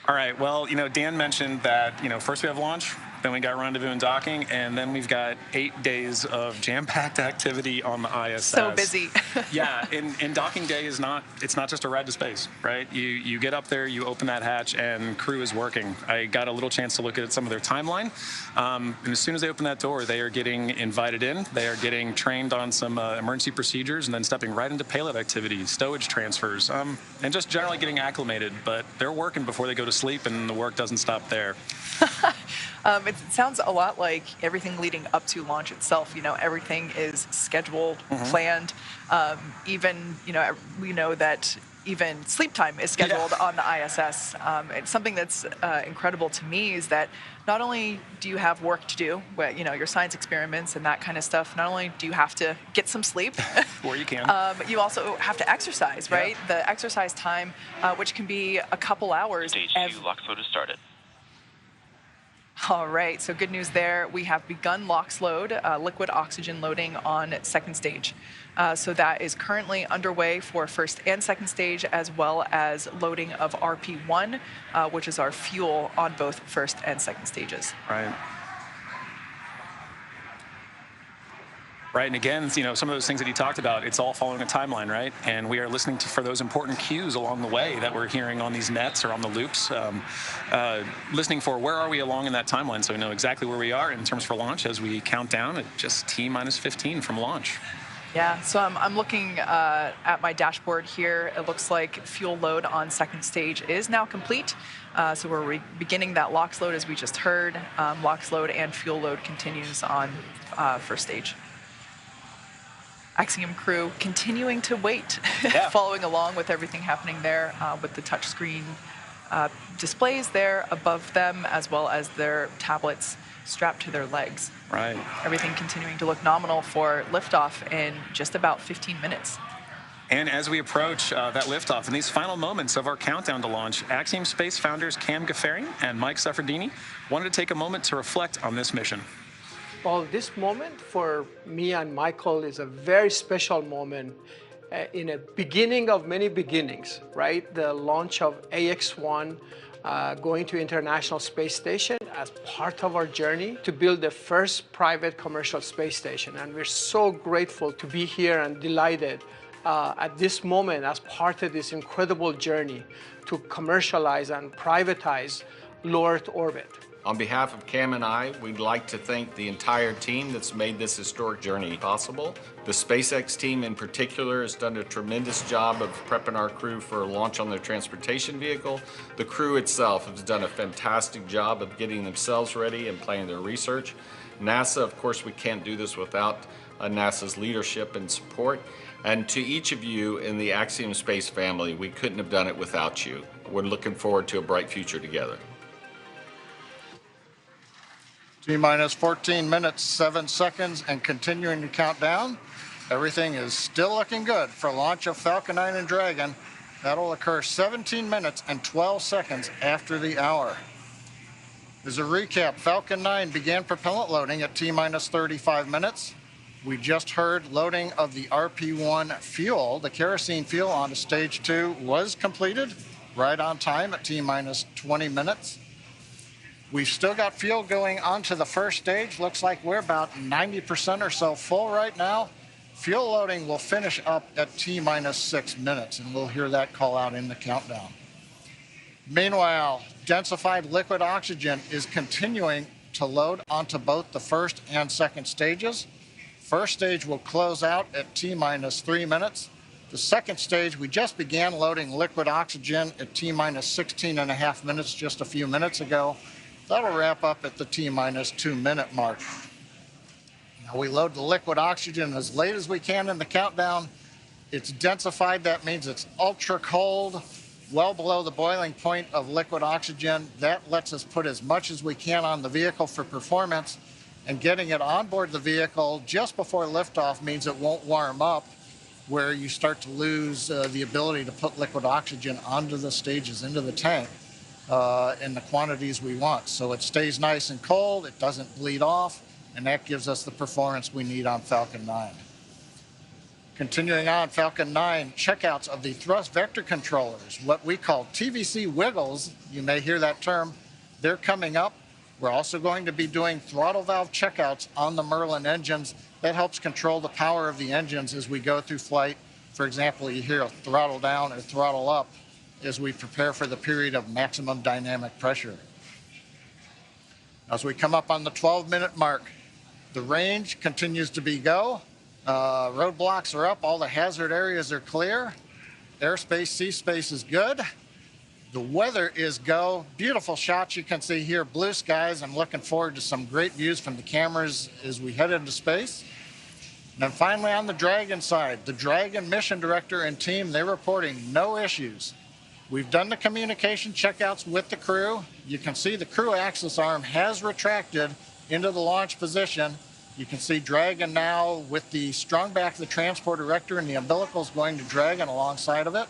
All right, well, you know, Dan mentioned that, you know, first we have launch, then we got rendezvous and docking, and then we've got 8 days of jam-packed activity on the ISS. So busy. Yeah, and docking day is it's not just a ride to space, right? You get up there, you open that hatch, and crew is working. I got a little chance to look at some of their timeline, and as soon as they open that door, they are getting invited in, they are getting trained on some emergency procedures, and then stepping right into payload activities, stowage transfers, and just generally getting acclimated, but they're working before they go to sleep, and the work doesn't stop there. It sounds a lot like everything leading up to launch itself. You know, everything is scheduled, planned. Even, you know, we know that even sleep time is scheduled on the ISS. It's something that's incredible to me is that not only do you have work to do, your science experiments and that kind of stuff, not only do you have to get some sleep, or you can, you also have to exercise, right? The exercise time, which can be a couple hours. Stage 2 LOX load has started. All right, so good news there. We have begun LOX load, liquid oxygen loading on second stage. So that is currently underway for first and second stage, as well as loading of RP1, which is our fuel on both first and second stages. Right. Right, and again, some of those things that he talked about, it's all following a timeline, right? And we are listening for those important cues along the way that we're hearing on these nets or on the loops, listening for where are we along in that timeline so we know exactly where we are in terms for launch as we count down at just T-15 from launch. Yeah, so I'm looking at my dashboard here. It looks like fuel load on second stage is now complete. So we're beginning that LOX load as we just heard. LOX load and fuel load continues on first stage. Axiom crew continuing to wait, following along with everything happening there with the touchscreen displays there above them, as well as their tablets strapped to their legs. Right. Everything continuing to look nominal for liftoff in just about 15 minutes. And as we approach that liftoff, in these final moments of our countdown to launch, Axiom Space founders Cam Gaffarian and Mike Suffredini wanted to take a moment to reflect on this mission. Well, this moment for me and Michael is a very special moment in a beginning of many beginnings, right? The launch of AX-1 going to International Space Station as part of our journey to build the first private commercial space station. And we're so grateful to be here and delighted at this moment as part of this incredible journey to commercialize and privatize low Earth orbit. On behalf of Cam and I, we'd like to thank the entire team that's made this historic journey possible. The SpaceX team in particular has done a tremendous job of prepping our crew for a launch on their transportation vehicle. The crew itself has done a fantastic job of getting themselves ready and planning their research. NASA, of course, we can't do this without NASA's leadership and support. And to each of you in the Axiom Space family, we couldn't have done it without you. We're looking forward to a bright future together. T-14 minutes, 7 seconds, and continuing to count down. Everything is still looking good for launch of Falcon 9 and Dragon. That'll occur 17 minutes and 12 seconds after the hour. As a recap, Falcon 9 began propellant loading at T-35 minutes. We just heard loading of the RP1 fuel. The kerosene fuel onto stage 2 was completed right on time at T-20 minutes. We've still got fuel going onto the first stage. Looks like we're about 90% or so full right now. Fuel loading will finish up at T-6 minutes, and we'll hear that call out in the countdown. Meanwhile, densified liquid oxygen is continuing to load onto both the first and second stages. First stage will close out at T-3 minutes. The second stage, we just began loading liquid oxygen at T-16.5 minutes just a few minutes ago. That'll wrap up at the T-2 minute mark. Now we load the liquid oxygen as late as we can in the countdown. It's densified, that means it's ultra cold, well below the boiling point of liquid oxygen. That lets us put as much as we can on the vehicle for performance, and getting it on board the vehicle just before liftoff means it won't warm up, where you start to lose the ability to put liquid oxygen onto the stages, into the tank. In the quantities we want. So it stays nice and cold, it doesn't bleed off, and that gives us the performance we need on Falcon 9. Continuing on, Falcon 9, checkouts of the thrust vector controllers, what we call TVC wiggles, you may hear that term, they're coming up. We're also going to be doing throttle valve checkouts on the Merlin engines. That helps control the power of the engines as we go through flight. For example, you hear a throttle down or throttle up as we prepare for the period of maximum dynamic pressure. As we come up on the 12-minute mark, the range continues to be go. Roadblocks are up, all the hazard areas are clear. Airspace, sea space is good. The weather is go. Beautiful shots you can see here, blue skies. I'm looking forward to some great views from the cameras as we head into space. And then finally on the Dragon side, the Dragon mission director and team, they're reporting no issues. We've done the communication checkouts with the crew. You can see the crew access arm has retracted into the launch position. You can see Dragon now with the strung back of the transport erector and the umbilicals going to Dragon alongside of it.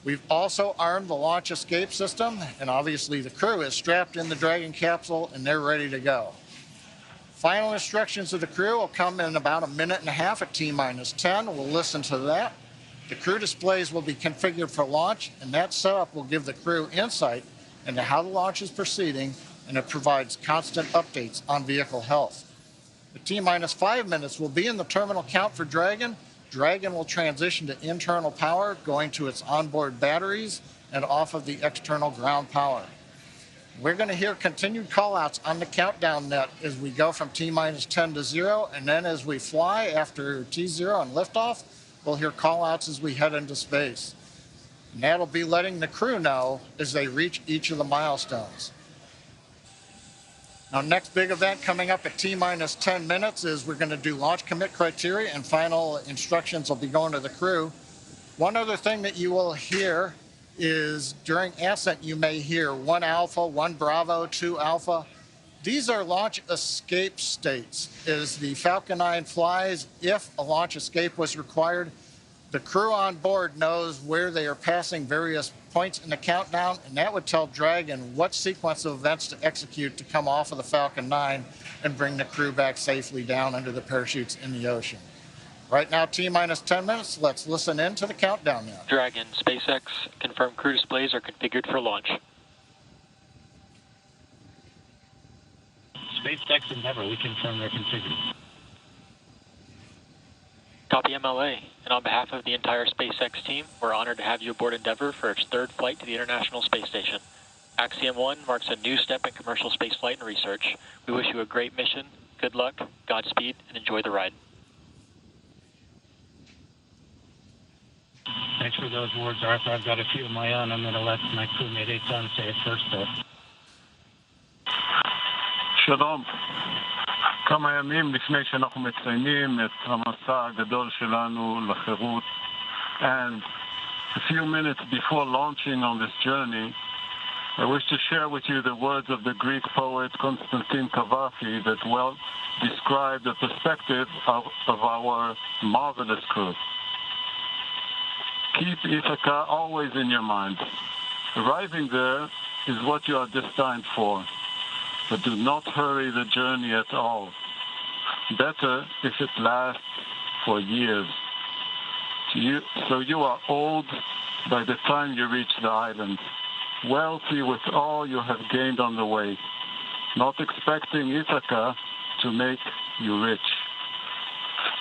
We've also armed the launch escape system, and obviously the crew is strapped in the Dragon capsule and they're ready to go. Final instructions of the crew will come in about a minute and a half at T-minus 10. We'll listen to that. The crew displays will be configured for launch, and that setup will give the crew insight into how the launch is proceeding, and it provides constant updates on vehicle health. The T-minus 5 minutes will be in the terminal count for Dragon. Dragon will transition to internal power, going to its onboard batteries and off of the external ground power. We're going to hear continued callouts on the countdown net as we go from T-minus 10 to 0, and then as we fly after T0 and liftoff, we'll hear callouts as we head into space. And that'll be letting the crew know as they reach each of the milestones. Now, next big event coming up at T-minus 10 minutes is we're going to do launch commit criteria, and final instructions will be going to the crew. One other thing that you will hear is during Ascent, you may hear 1 Alpha, 1 Bravo, 2 Alpha. These are launch escape states. As the Falcon 9 flies, if a launch escape was required, the crew on board knows where they are passing various points in the countdown, and that would tell Dragon what sequence of events to execute to come off of the Falcon 9 and bring the crew back safely down under the parachutes in the ocean. Right now, T-minus 10 minutes. Let's listen in to the countdown now. Dragon, SpaceX, confirmed crew displays are configured for launch. SpaceX Endeavour, we confirm they're configured. Copy MLA, and on behalf of the entire SpaceX team, we're honored to have you aboard Endeavour for its 3rd flight to the International Space Station. Axiom 1 marks a new step in commercial spaceflight and research. We wish you a great mission, good luck, Godspeed, and enjoy the ride. Thanks for those words, Arthur. I've got a few of my own. I'm going to let my crewmate Eitan say it first, though. שלום. כמה ימים לפני שאנחנו מציינים את המסע הגדול שלנו לחירות, and a few minutes before launching on this journey, I wish to share with you the words of the Greek poet Constantine Cavafy that well describe the perspective of our marvelous crew. Keep Ithaca always in your mind. Arriving there is what you are destined for, but do not hurry the journey at all. Better if it lasts for years. So you are old by the time you reach the island, wealthy with all you have gained on the way, not expecting Ithaca to make you rich.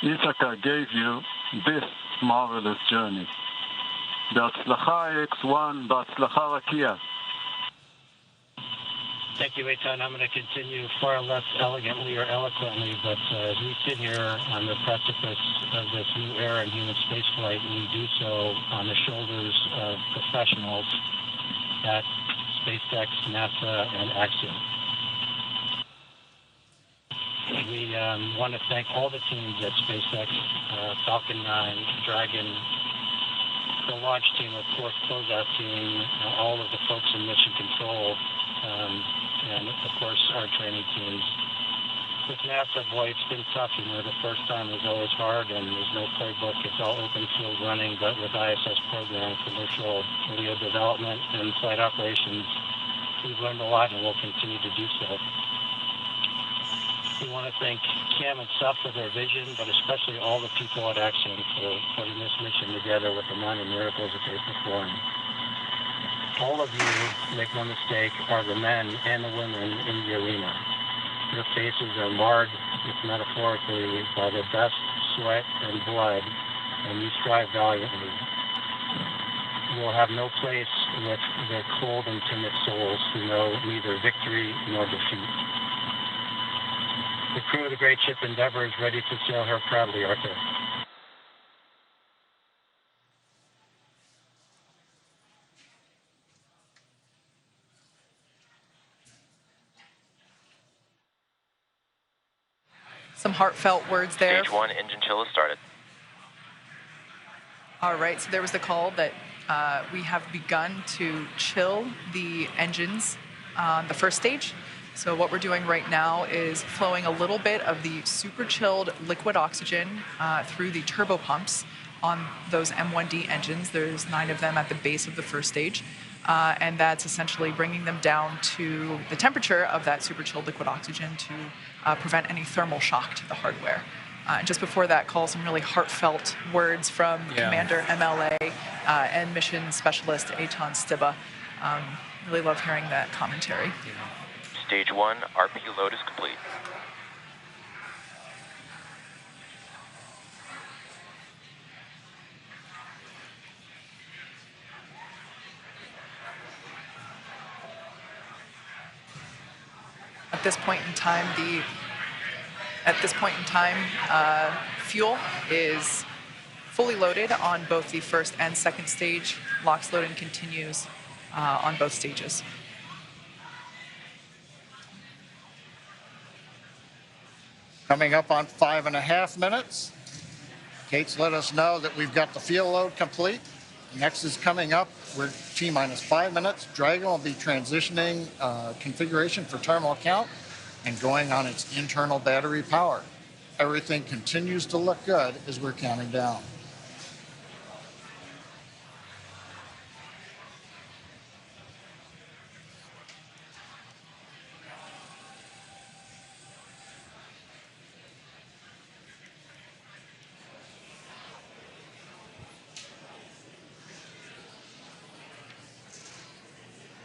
Ithaca gave you this marvelous journey. בהצלחה AX1, בהצלחה רקיע. Thank you, Eitan. I'm going to continue far less elegantly or eloquently, but as we sit here on the precipice of this new era in human spaceflight, we do so on the shoulders of professionals at SpaceX, NASA, and Axiom. We want to thank all the teams at SpaceX, Falcon 9, Dragon, the launch team, of course, closeout team, all of the folks in mission control, and of course our training teams. With NASA, boy, it's been tough. You know, the first time was always hard, and there's no playbook. It's all open field running, but with ISS program, commercial LEO development, and flight operations, we've learned a lot, and we'll continue to do so. We want to thank Cam and Seth for their vision, but especially all the people at Axiom for putting this mission together with the amount of miracles that they performed. All of you, make no mistake, are the men and the women in the arena. Your faces are marred, if metaphorically, by the best sweat and blood, and you strive valiantly. You will have no place with the cold and timid souls who know neither victory nor defeat. The crew of the great ship Endeavour is ready to sail her proudly, Arthur. Some heartfelt words there. Stage 1 engine chill has started. All right, so there was the call that we have begun to chill the engines on the first stage. So what we're doing right now is flowing a little bit of the super chilled liquid oxygen through the turbo pumps on those M1D engines. There's 9 of them at the base of the first stage. And that's essentially bringing them down to the temperature of that super chilled liquid oxygen to prevent any thermal shock to the hardware. Just before that call, some really heartfelt words from Commander MLA and Mission Specialist Eitan Stiba. Really love hearing that commentary. Stage 1 RP load is complete. At this point in time, fuel is fully loaded on both the first and second stage. LOX loading continues on both stages. Coming up on 5.5 minutes. Kate's let us know that we've got the fuel load complete. Next is coming up. We're T-minus 5 minutes. Dragon will be transitioning configuration for terminal count and going on its internal battery power. Everything continues to look good as we're counting down.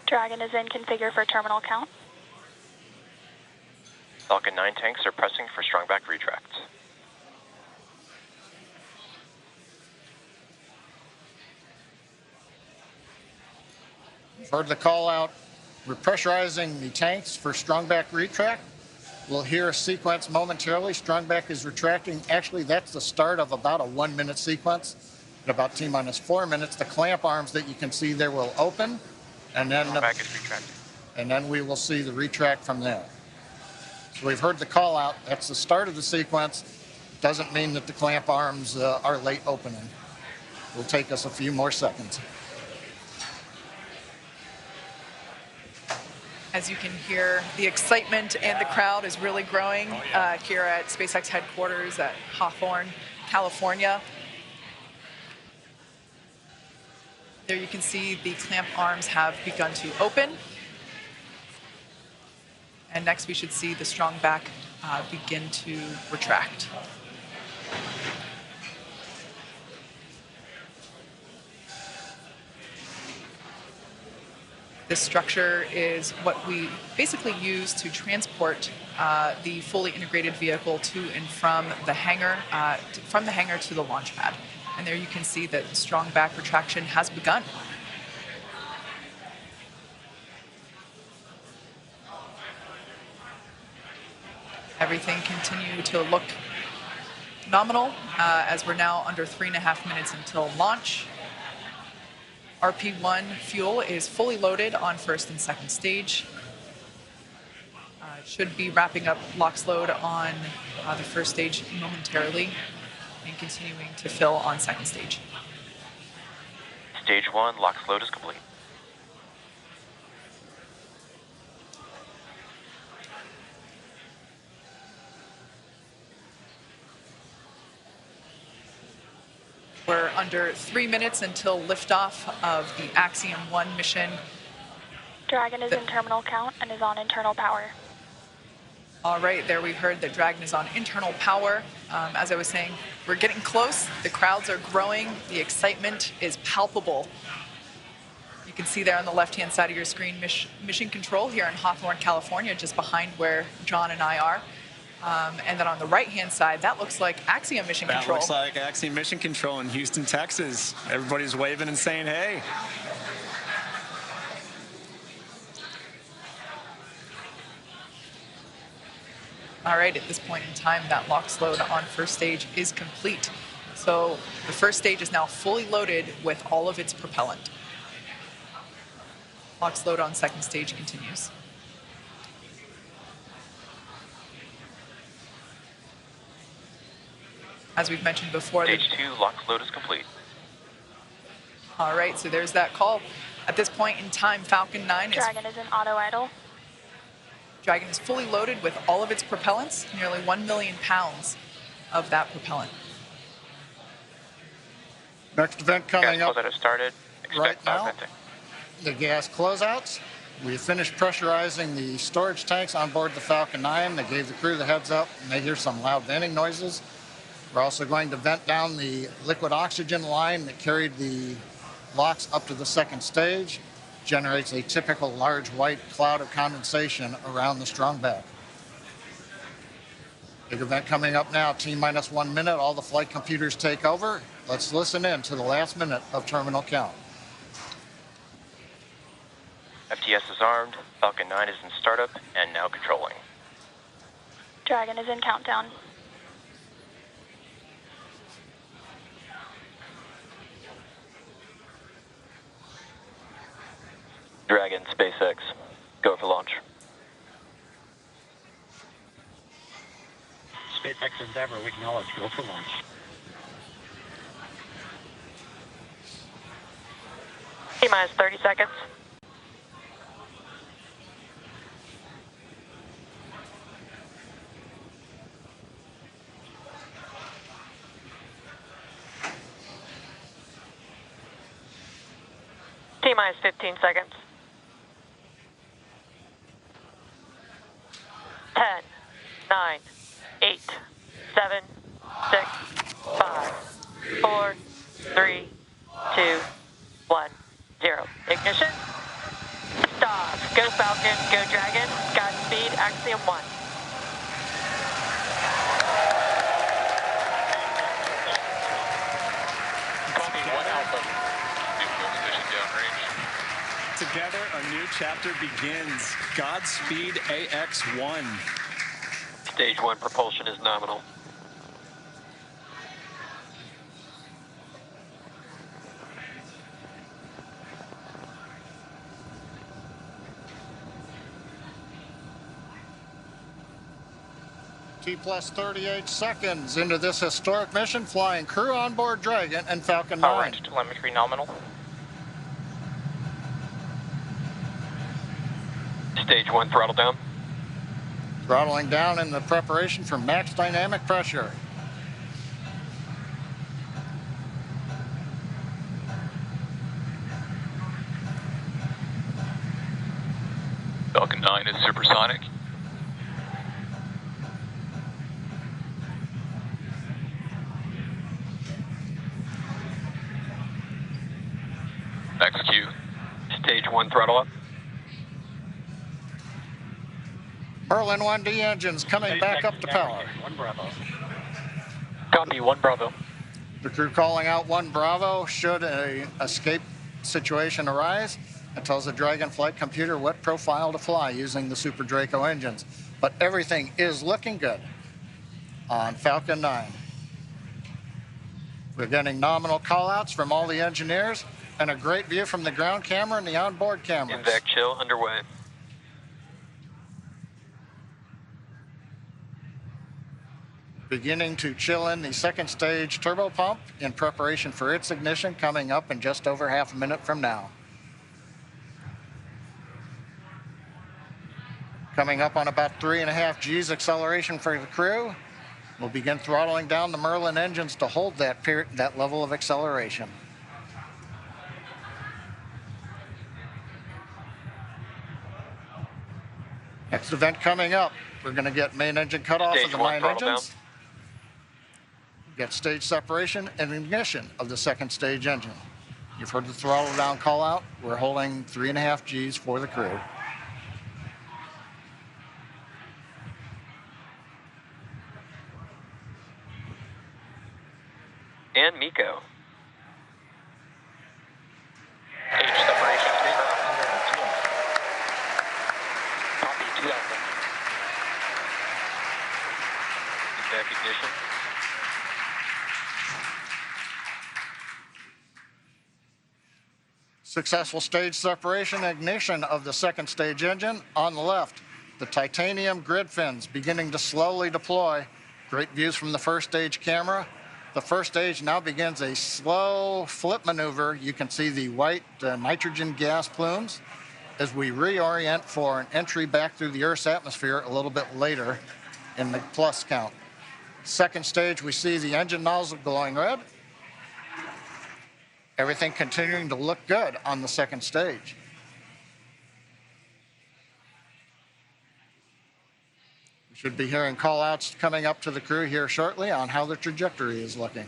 Dragon is in configure for terminal count. Falcon 9 tanks are pressing for strong back retracts. Heard the call out. We're pressurizing the tanks for strong back retract. We'll hear a sequence momentarily. Strong back is retracting. Actually, that's the start of about a 1-minute sequence. At about T-minus 4 minutes, the clamp arms that you can see there will open. And then, back is retracting. And then we will see the retract from there. So we've heard the call out. That's the start of the sequence. Doesn't mean that the clamp arms are late opening. It'll take us a few more seconds. As you can hear, the excitement and the crowd is really growing here at SpaceX headquarters at Hawthorne, California. There you can see the clamp arms have begun to open. And next we should see the strong back begin to retract. This structure is what we basically use to transport the fully integrated vehicle to and from the hangar to the launch pad. And there you can see that strong back retraction has begun. Everything continue to look nominal as we're now under 3.5 minutes until launch. RP1 fuel is fully loaded on first and second stage. Should be wrapping up LOX load on the first stage momentarily and continuing to fill on second stage. Stage 1 LOX load is complete. We're under 3 minutes until liftoff of the Axiom 1 mission. Dragon is in terminal count and is on internal power. All right, there we heard that Dragon is on internal power. As I was saying, we're getting close. The crowds are growing. The excitement is palpable. You can see there on the left-hand side of your screen, Mission Control here in Hawthorne, California, just behind where John and I are. And then on the right-hand side, that looks like Axiom Mission Control. That looks like Axiom Mission Control in Houston, Texas. Everybody's waving and saying, hey. All right, at this point in time, that LOX load on first stage is complete. So the first stage is now fully loaded with all of its propellant. LOX load on second stage continues. as we've mentioned before. Stage 2 lock float is complete. All right, so there's that call. At this point in time, Falcon 9 Dragon is in auto idle. Dragon is fully loaded with all of its propellants, nearly 1 million pounds of that propellant. Next event coming gas up closeout has started. Expect right now, venting. the gas closeouts. We finished pressurizing the storage tanks on board the Falcon 9. They gave the crew the heads up, and they hear some loud venting noises. We're also going to vent down the liquid oxygen line that carried the LOX up to the second stage. Generates a typical large white cloud of condensation around the strongback. Big event coming up now, T-minus 1 minute, all the flight computers take over. Let's listen in to the last minute of terminal count. FTS is armed, Falcon 9 is in startup, and now controlling. Dragon is in countdown. Dragon, SpaceX, go for launch. SpaceX Endeavour, we acknowledge, go for launch. T-minus 30 seconds. T-minus 15 seconds. 10, 9, 8, 7, 6, 5, 4, 3, 2, 1, 0. Ignition. Stop. Go Falcon, go Dragon. Godspeed, Axiom 1. Together, a new chapter begins. Godspeed, AX-1. Stage 1 propulsion is nominal. T-plus 38 seconds into this historic mission, flying crew on board Dragon and Falcon 9. All right, telemetry nominal. Stage 1 throttle down. Throttling down in the preparation for max dynamic pressure. Falcon 9 is supersonic. XQ. Stage 1 throttle up. Merlin 1D engines coming back up to power. 1 Bravo. Copy, 1 Bravo. The crew calling out 1 Bravo should a escape situation arise. It tells the Dragon flight computer what profile to fly using the Super Draco engines. But everything is looking good on Falcon 9. We're getting nominal callouts from all the engineers and a great view from the ground camera and the onboard cameras. Invac chill underway. Beginning to chill in the second stage turbo pump in preparation for its ignition, coming up in just over half a minute from now. Coming up on about 3.5 G's acceleration for the crew. We'll begin throttling down the Merlin engines to hold that level of acceleration. Next event coming up, we're going to get main engine cutoff of the 9 engines. Get stage separation and ignition of the second stage engine. You've heard the throttle down call out. We're holding 3.5 G's for the crew. And Miko. Stage separation Copy, 2 Alpha. Back ignition. Successful stage separation and ignition of the second stage engine. On the left, the titanium grid fins beginning to slowly deploy. Great views from the first stage camera. The first stage now begins a slow flip maneuver. You can see the white nitrogen gas plumes as we reorient for an entry back through the Earth's atmosphere a little bit later in the plus count. Second stage, we see the engine nozzle glowing red. Everything continuing to look good on the second stage. We should be hearing call-outs coming up to the crew here shortly on how the trajectory is looking.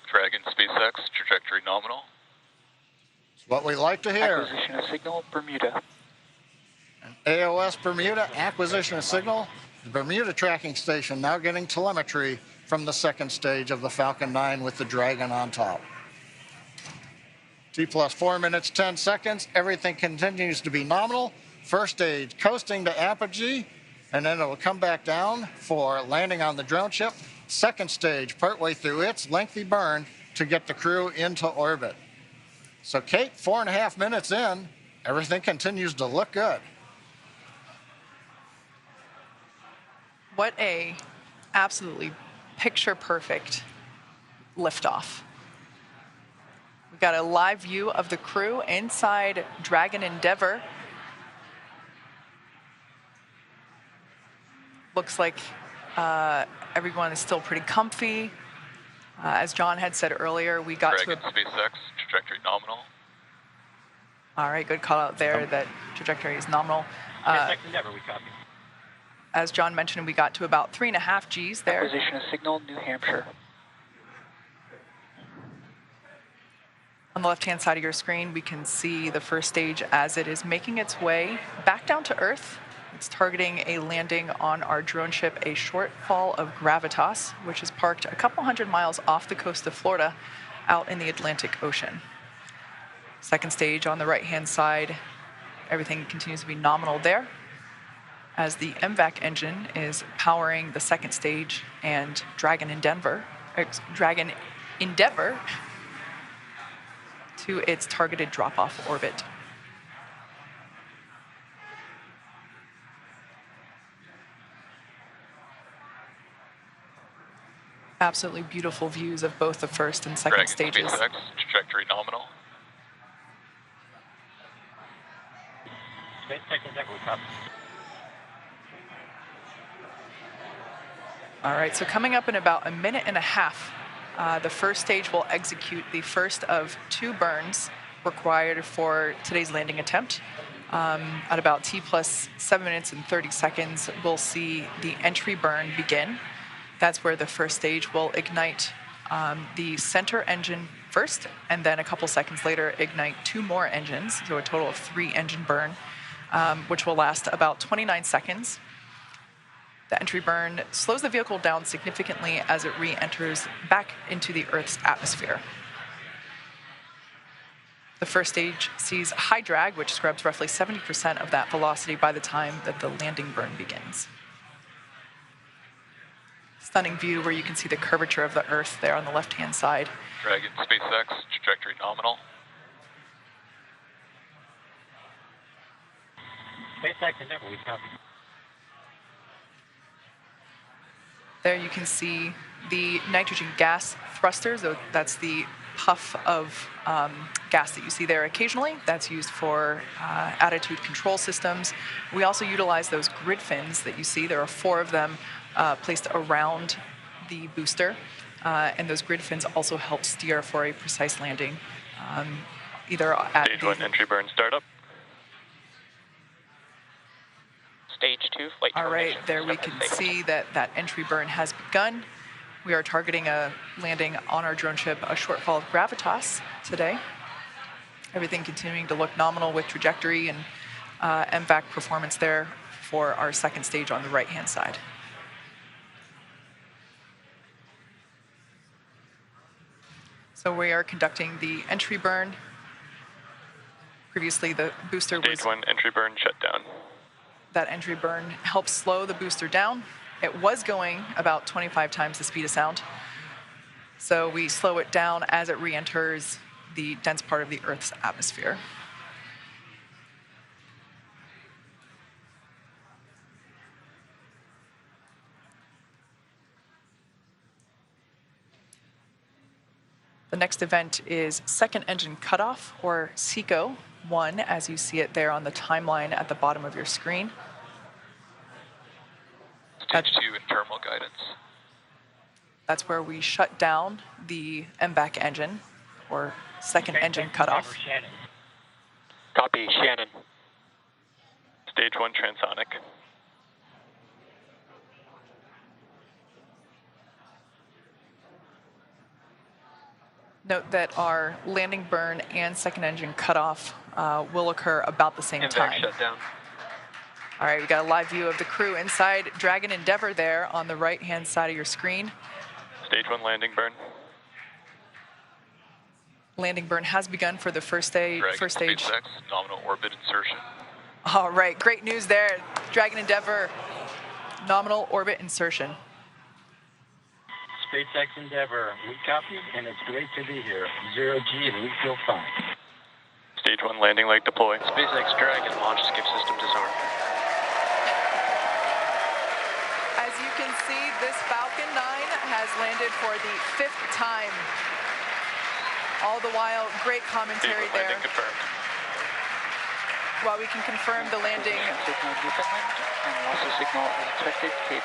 Dragon SpaceX, trajectory nominal. It's what we like to hear. Acquisition of signal, Bermuda. AOS Bermuda, acquisition of signal. The Bermuda tracking station now getting telemetry from the second stage of the Falcon 9 with the Dragon on top. T plus 4 minutes, 10 seconds. Everything continues to be nominal. First stage coasting to apogee, and then it will come back down for landing on the drone ship. Second stage, partway through its lengthy burn to get the crew into orbit. So Kate, 4.5 minutes in, everything continues to look good. What a absolutely picture-perfect liftoff. We've got a live view of the crew inside Dragon Endeavour. Looks like everyone is still pretty comfy. As John had said earlier, we got Dragon SpaceX, trajectory nominal. All right, good call out there that trajectory is nominal. Endeavour, we copy. As John mentioned, we got to about 3.5 Gs there. Acquisition of signal, New Hampshire. On the left-hand side of your screen, we can see the first stage as it is making its way back down to Earth. It's targeting a landing on our drone ship, a shortfall of Gravitas, which is parked a couple hundred miles off the coast of Florida out in the Atlantic Ocean. Second stage on the right-hand side, everything continues to be nominal there, as the MVAC engine is powering the second stage and Dragon Endeavour to its targeted drop-off orbit. Absolutely beautiful views of both the first and second stages. SpaceX, trajectory nominal. SpaceX Endeavour, we copy. All right, so coming up in about 1.5 minutes, the first stage will execute the first of 2 burns required for today's landing attempt. At about T plus 7 minutes and 30 seconds, we'll see the entry burn begin. That's where the first stage will ignite the center engine first, and then a couple seconds later, ignite 2 more engines, so a total of 3 engine burn, which will last about 29 seconds. The entry burn slows the vehicle down significantly as it re-enters back into the Earth's atmosphere. The first stage sees high drag, which scrubs roughly 70% of that velocity by the time that the landing burn begins. Stunning view where you can see the curvature of the Earth there on the left-hand side. Dragon SpaceX, trajectory nominal. SpaceX Endeavour, we copy. There you can see the nitrogen gas thrusters. So that's the puff of gas that you see there occasionally. That's used for attitude control systems. We also utilize those grid fins that you see. There are 4 of them placed around the booster. And those grid fins also help steer for a precise landing, either at Stage 1 entry burn startup. Stage 2 flight All right, termination. there we can see that that entry burn has begun. We are targeting a landing on our drone ship, a shortfall of Gravitas today. Everything continuing to look nominal with trajectory and MVAC performance there for our second stage on the right-hand side. So we are conducting the entry burn. Previously, the booster was... Stage 1 entry burn shutdown. That entry burn helps slow the booster down. It was going about 25 times the speed of sound. So we slow it down as it re-enters the dense part of the Earth's atmosphere. The next event is second engine cutoff, or SECO 1, as you see it there on the timeline at the bottom of your screen. Stage 2 in terminal guidance. That's where we shut down the MVAC engine, or second engine cutoff. Copy, Shannon. Stage 1 transonic. Note that our landing burn and second engine cutoff will occur about the same time. Shut down. All right, we got a live view of the crew inside Dragon Endeavour there on the right-hand side of your screen. Stage 1 landing burn. Landing burn has begun for the first stage. SpaceX, nominal orbit insertion. All right, great news there. Dragon Endeavour, nominal orbit insertion. SpaceX Endeavour, we copy, and it's great to be here. 0G, and we feel fine. Stage 1 landing leg deploy. SpaceX Dragon launch skip system disarmed. As you can see, this Falcon 9 has landed for the 5th time. All the while, great commentary there. Landing confirmed. While we can confirm the landing. Signal Newfoundland and also signal unexpected Cape.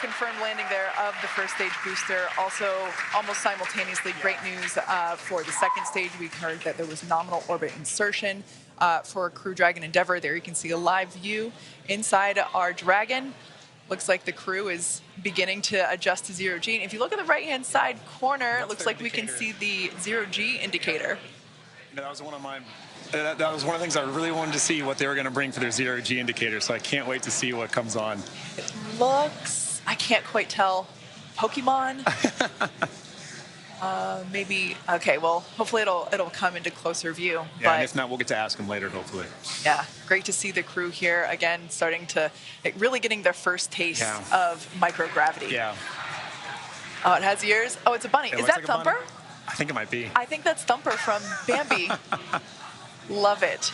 Confirmed landing there of the first stage booster. Also, almost simultaneously, great news for the second stage. We heard that there was nominal orbit insertion for Crew Dragon Endeavour. There you can see a live view inside our Dragon. Looks like the crew is beginning to adjust to 0G. And if you look at the right-hand side corner, it looks like we can see the 0G indicator. You know, that was one of mine. That was one of the things I really wanted to see, what they were going to bring for their 0G indicator. So I can't wait to see what comes on. It looks, I can't quite tell, Pokemon. Maybe, okay, well, hopefully it'll come into closer view. Yeah, but and if not, we'll get to ask them later, hopefully. yeah, great to see the crew here again, starting to, really getting their first taste of microgravity. Yeah. Oh, it has ears? Oh, it's a bunny. It Is looks that like a bunny. Thumper? I think it might be. I think that's Thumper from Bambi. Love it.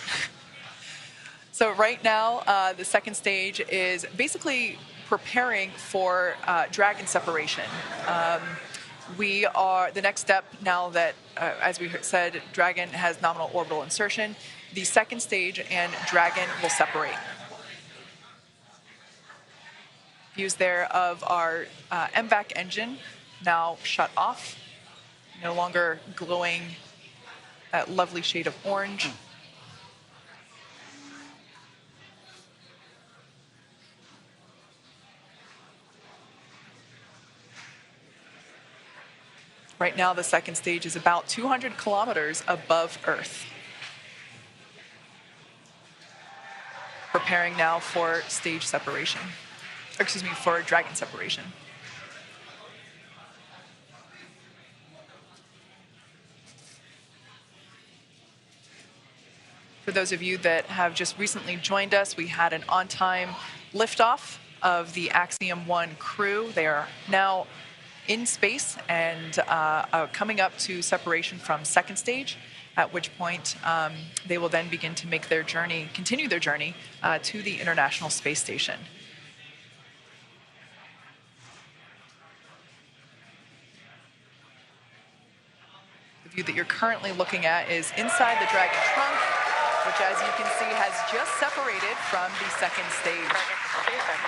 So right now, the second stage is basically preparing for Dragon separation. The next step now that, as we said, Dragon has nominal orbital insertion, the second stage and Dragon will separate. Views there of our MVAC engine now shut off, no longer glowing that lovely shade of orange. Right now, the second stage is about 200 kilometers above Earth. Preparing now for stage separation, or excuse me, for Dragon separation. For those of you that have just recently joined us, we had an on-time liftoff of the Axiom 1 crew. They are now in space and coming up to separation from second stage, at which point they will then begin to make their journey, continue their journey to the International Space Station. The view that you're currently looking at is inside the Dragon trunk, which, as you can see, has just separated from the second stage.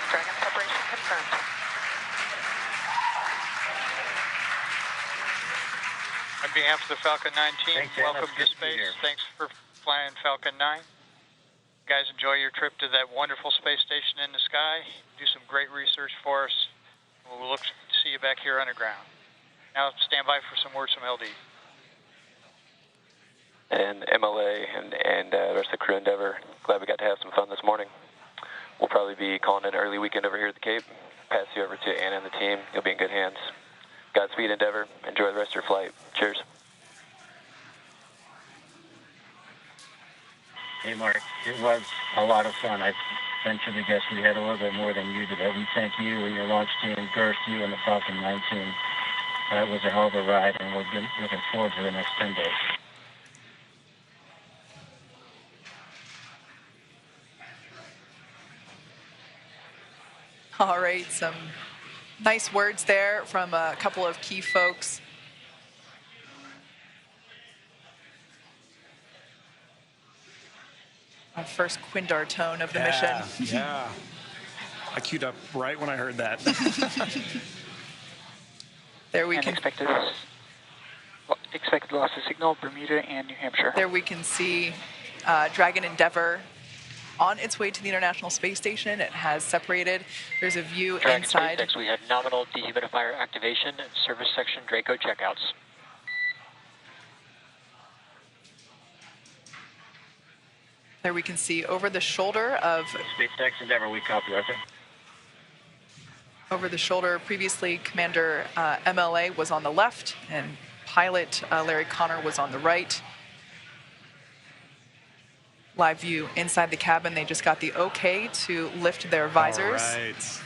Dragon separation confirmed. On behalf of the Falcon 9 team, welcome to space. Thanks for flying Falcon 9. You guys enjoy your trip to that wonderful space station in the sky. Do some great research for us. We'll look to see you back here underground. Now stand by for some words from LD. And MLA and the rest of the crew Endeavour, glad we got to have some fun this morning. We'll probably be calling it an early weekend over here at the Cape. Pass you over to Anna and the team. You'll be in good hands. Godspeed, Endeavour. Enjoy the rest of your flight. Cheers. Hey, Mark, it was a lot of fun. I venture to guess we had a little bit more than you did. We thank you and your launch team, Girth, you and the Falcon 9 team. It was a hell of a ride, and we're looking forward to the next 10 days. All right, some nice words there from a couple of key folks. Our first Quindar tone of the mission. Yeah. I queued up right when I heard that. There we can expected loss of signal, Bermuda and New Hampshire. There we can see Dragon Endeavour on its way to the International Space Station. It has separated. There's a view Dragon inside. SpaceX, we had nominal dehumidifier activation and service section Draco checkouts. There we can see over the shoulder of SpaceX Endeavour, we copy, Arthur. Over the shoulder, previously Commander MLA was on the left and pilot Larry Connor was on the right. Live view inside the cabin. They just got the okay to lift their visors. All right.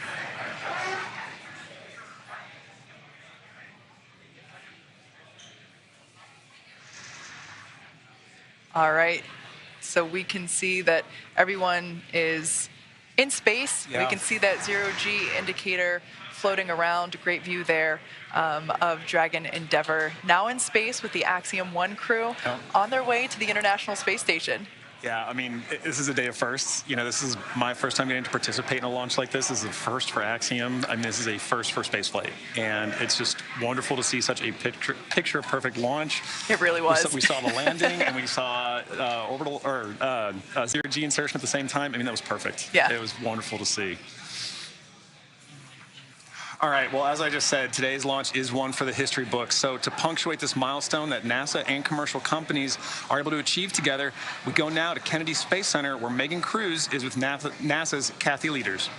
All right. So we can see that everyone is in space. Yeah. We can see that zero-G indicator floating around. Great view there of Dragon Endeavour. Now in space with the Axiom 1 crew on their way to the International Space Station. Yeah, I mean, this is a day of firsts. You know, this is my first time getting to participate in a launch like this. This is a first for Axiom. I mean, this is a first for spaceflight. And it's just wonderful to see such a picture-perfect launch. It really was. We saw the landing, and we saw orbital, or zero-G insertion at the same time. I mean, that was perfect. Yeah. It was wonderful to see. All right, well, as I just said, today's launch is one for the history books. So to punctuate this milestone that NASA and commercial companies are able to achieve together, we go now to Kennedy Space Center, where Megan Cruz is with NASA's Kathy Leaders.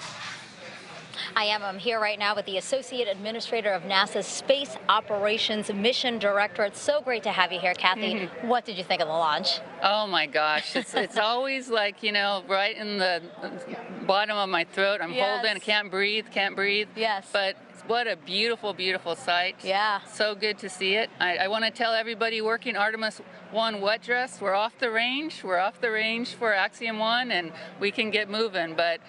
I'm here right now with the Associate Administrator of NASA's Space Operations Mission Director. It's so great to have you here, Kathy. Mm-hmm. What did you think of the launch? Oh my gosh, it's always like, you know, right in the bottom of my throat. I'm holding, can't breathe. Yes. But what a beautiful, beautiful sight. Yeah. So good to see it. I want to tell everybody working Artemis 1 wet dress, we're off the range. We're off the range for Axiom 1, and we can get moving. But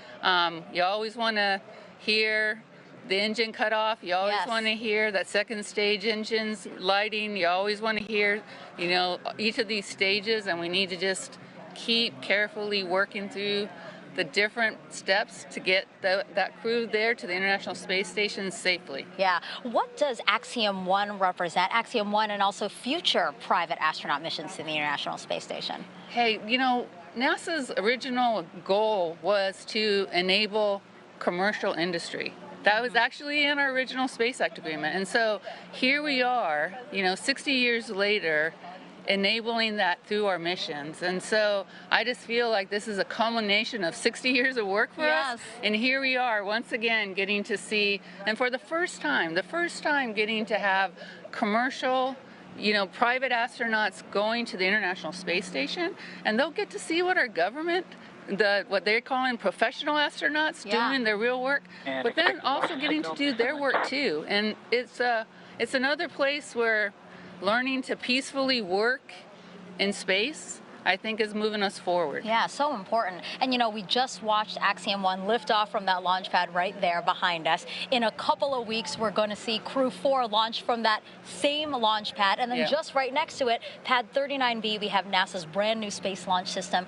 you always want to hear the engine cut off. You always want to hear that second stage engines lighting. You always want to hear, you know, each of these stages, and we need to just keep carefully working through the different steps to get that crew there to the International Space Station safely. Yeah. What does Axiom 1 represent? Axiom 1 and also future private astronaut missions to the International Space Station. Hey, you know, NASA's original goal was to enable commercial industry. That was actually in our original Space Act agreement. And so here we are, you know, 60 years later, enabling that through our missions. And so I just feel like this is a culmination of 60 years of work for us. And here we are once again getting to see, and for the first time getting to have commercial, you know, private astronauts going to the International Space Station, and they'll get to see what our government, what they're calling professional astronauts doing their real work, but then also getting to do their work too. And it's another place where learning to peacefully work in space, I think, is moving us forward. Yeah, so important. And you know, we just watched Axiom 1 lift off from that launch pad right there behind us. In a couple of weeks, we're going to see Crew 4 launch from that same launch pad. And then just right next to it, Pad 39B, we have NASA's brand new Space Launch System.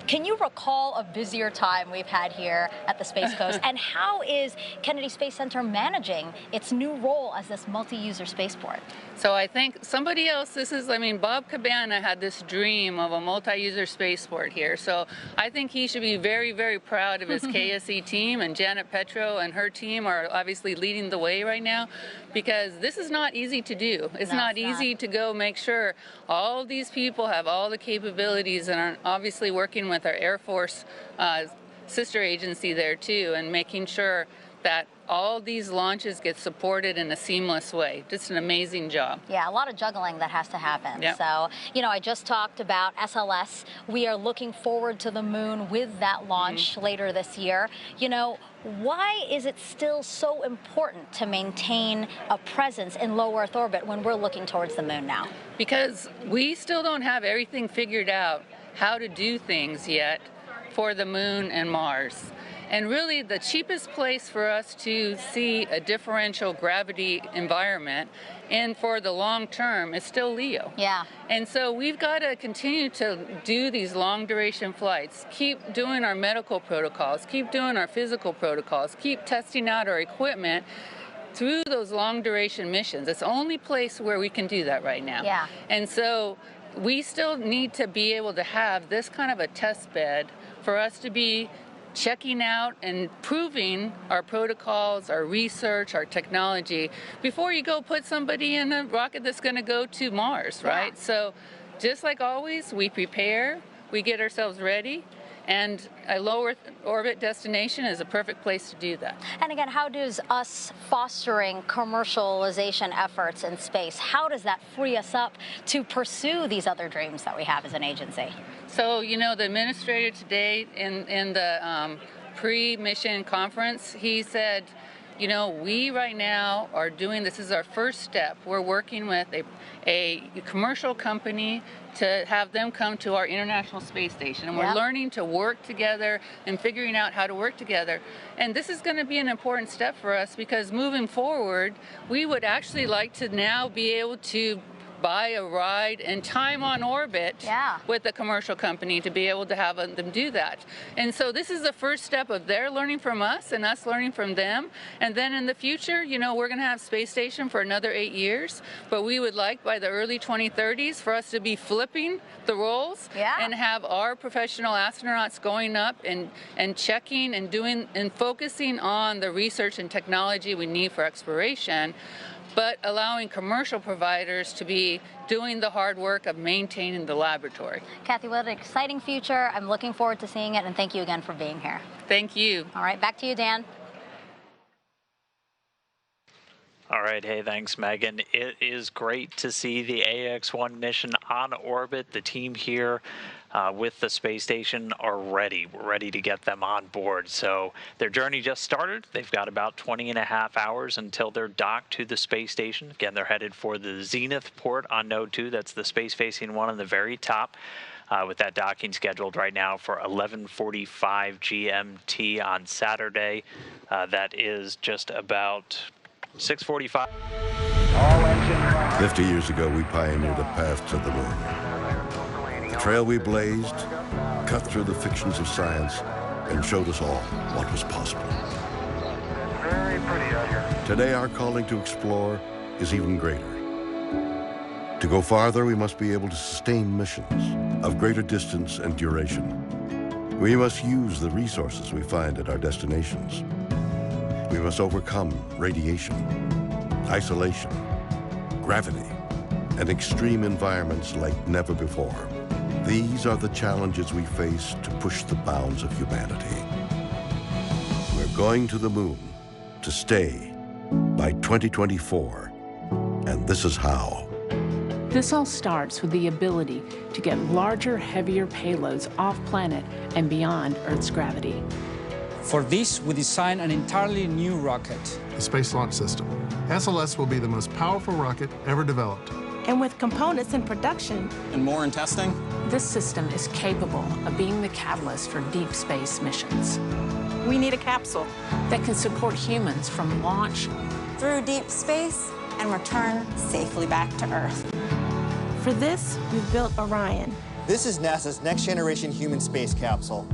Can you recall a busier time we've had here at the Space Coast? And how is Kennedy Space Center managing its new role as this multi-user spaceport? So I think somebody else, Bob Cabana had this dream of a multi-user spaceport here. So I think he should be very, very proud of his KSE team, and Janet Petro and her team are obviously leading the way right now, because this is not easy to do. It's not easy to go make sure all of these people have all the capabilities and are obviously working with our Air Force sister agency there too, and making sure that all these launches get supported in a seamless way. Just an amazing job. Yeah, a lot of juggling that has to happen. Yep. So, you know, I just talked about SLS. We are looking forward to the moon with that launch later this year. You know, why is it still so important to maintain a presence in low Earth orbit when we're looking towards the moon now? Because we still don't have everything figured out how to do things yet for the moon and Mars. And really, the cheapest place for us to see a differential gravity environment and for the long term is still LEO. Yeah. And so we've got to continue to do these long duration flights, keep doing our medical protocols, keep doing our physical protocols, keep testing out our equipment through those long duration missions. It's the only place where we can do that right now. Yeah. And so we still need to be able to have this kind of a test bed for us to be checking out and proving our protocols, our research, our technology before you go put somebody in a rocket that's going to go to Mars, right? So just like always, we prepare, we get ourselves ready, and a low Earth orbit destination is a perfect place to do that. And again, how does us fostering commercialization efforts in space, how does that free us up to pursue these other dreams that we have as an agency? So, you know, the administrator today in the pre-mission conference, he said, you know, we right now are doing, this is our first step. We're working with a commercial company to have them come to our International Space Station. And we're learning to work together and figuring out how to work together. And this is going to be an important step for us because moving forward, we would actually like to now be able to buy a ride and time on orbit with a commercial company to be able to have them do that. And so this is the first step of their learning from us and us learning from them. And then in the future, you know, we're going to have space station for another 8 years, but we would like by the early 2030s for us to be flipping the roles and have our professional astronauts going up and checking and doing and focusing on the research and technology we need for exploration, but allowing commercial providers to be doing the hard work of maintaining the laboratory. Kathy, what an exciting future. I'm looking forward to seeing it, and thank you again for being here. Thank you. All right, back to you, Dan. All right, hey, thanks, Megan. It is great to see the AX-1 mission on orbit. The team here with the space station are ready. We're ready to get them on board. So their journey just started. They've got about 20.5 hours until they're docked to the space station. Again, they're headed for the Zenith port on Node 2. That's the space-facing one on the very top. With that docking scheduled right now for 11:45 GMT on Saturday. That is just about 6:45. 50 years ago, we pioneered a path to the moon. The trail we blazed cut through the fictions of science and showed us all what was possible. Very pretty out here. Today, our calling to explore is even greater. To go farther, we must be able to sustain missions of greater distance and duration. We must use the resources we find at our destinations. We must overcome radiation, isolation, gravity, and extreme environments like never before. These are the challenges we face to push the bounds of humanity. We're going to the moon to stay by 2024, and this is how. This all starts with the ability to get larger, heavier payloads off-planet and beyond Earth's gravity. For this, we designed an entirely new rocket. The Space Launch System. SLS will be the most powerful rocket ever developed. And with components in production and more in testing, this system is capable of being the catalyst for deep space missions. We need a capsule that can support humans from launch through deep space and return safely back to Earth. For this, we've built Orion. This is NASA's next generation human space capsule.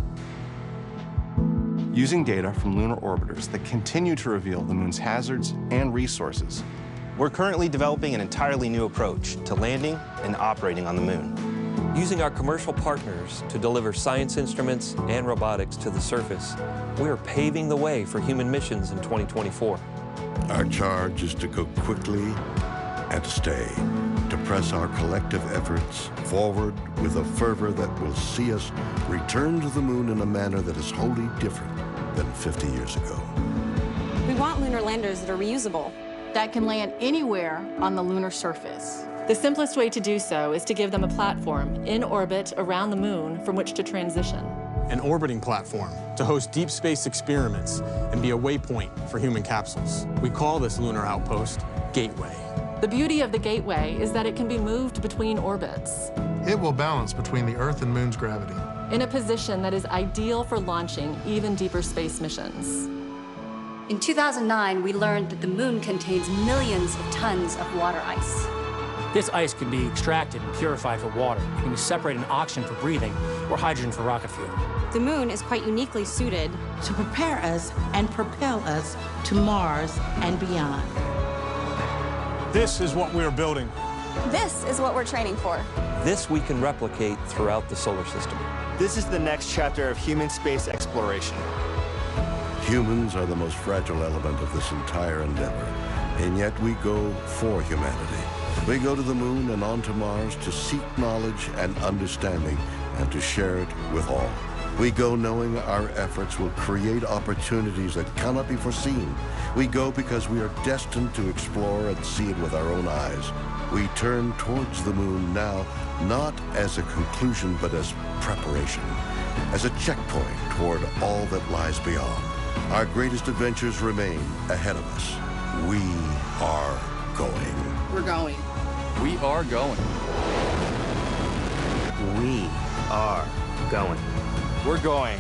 Using data from lunar orbiters that continue to reveal the moon's hazards and resources, we're currently developing an entirely new approach to landing and operating on the moon. Using our commercial partners to deliver science instruments and robotics to the surface, we are paving the way for human missions in 2024. Our charge is to go quickly and to stay, to press our collective efforts forward with a fervor that will see us return to the moon in a manner that is wholly different than 50 years ago. We want lunar landers that are reusable, that can land anywhere on the lunar surface. The simplest way to do so is to give them a platform in orbit around the moon from which to transition. An orbiting platform to host deep space experiments and be a waypoint for human capsules. We call this lunar outpost Gateway. The beauty of the Gateway is that it can be moved between orbits. It will balance between the Earth and Moon's gravity. in a position that is ideal for launching even deeper space missions. In 2009, we learned that the moon contains millions of tons of water ice. This ice can be extracted and purified for water. It can be separated in oxygen for breathing or hydrogen for rocket fuel. The moon is quite uniquely suited to prepare us and propel us to Mars and beyond. This is what we're building. This is what we're training for. This we can replicate throughout the solar system. This is the next chapter of human space exploration. Humans are the most fragile element of this entire endeavor, and yet we go for humanity. We go to the moon and on to Mars to seek knowledge and understanding and to share it with all. We go knowing our efforts will create opportunities that cannot be foreseen. We go because we are destined to explore and see it with our own eyes. We turn towards the moon now, not as a conclusion, but as preparation, as a checkpoint toward all that lies beyond. Our greatest adventures remain ahead of us. We are going. We're going. We are going. We are going. We're going.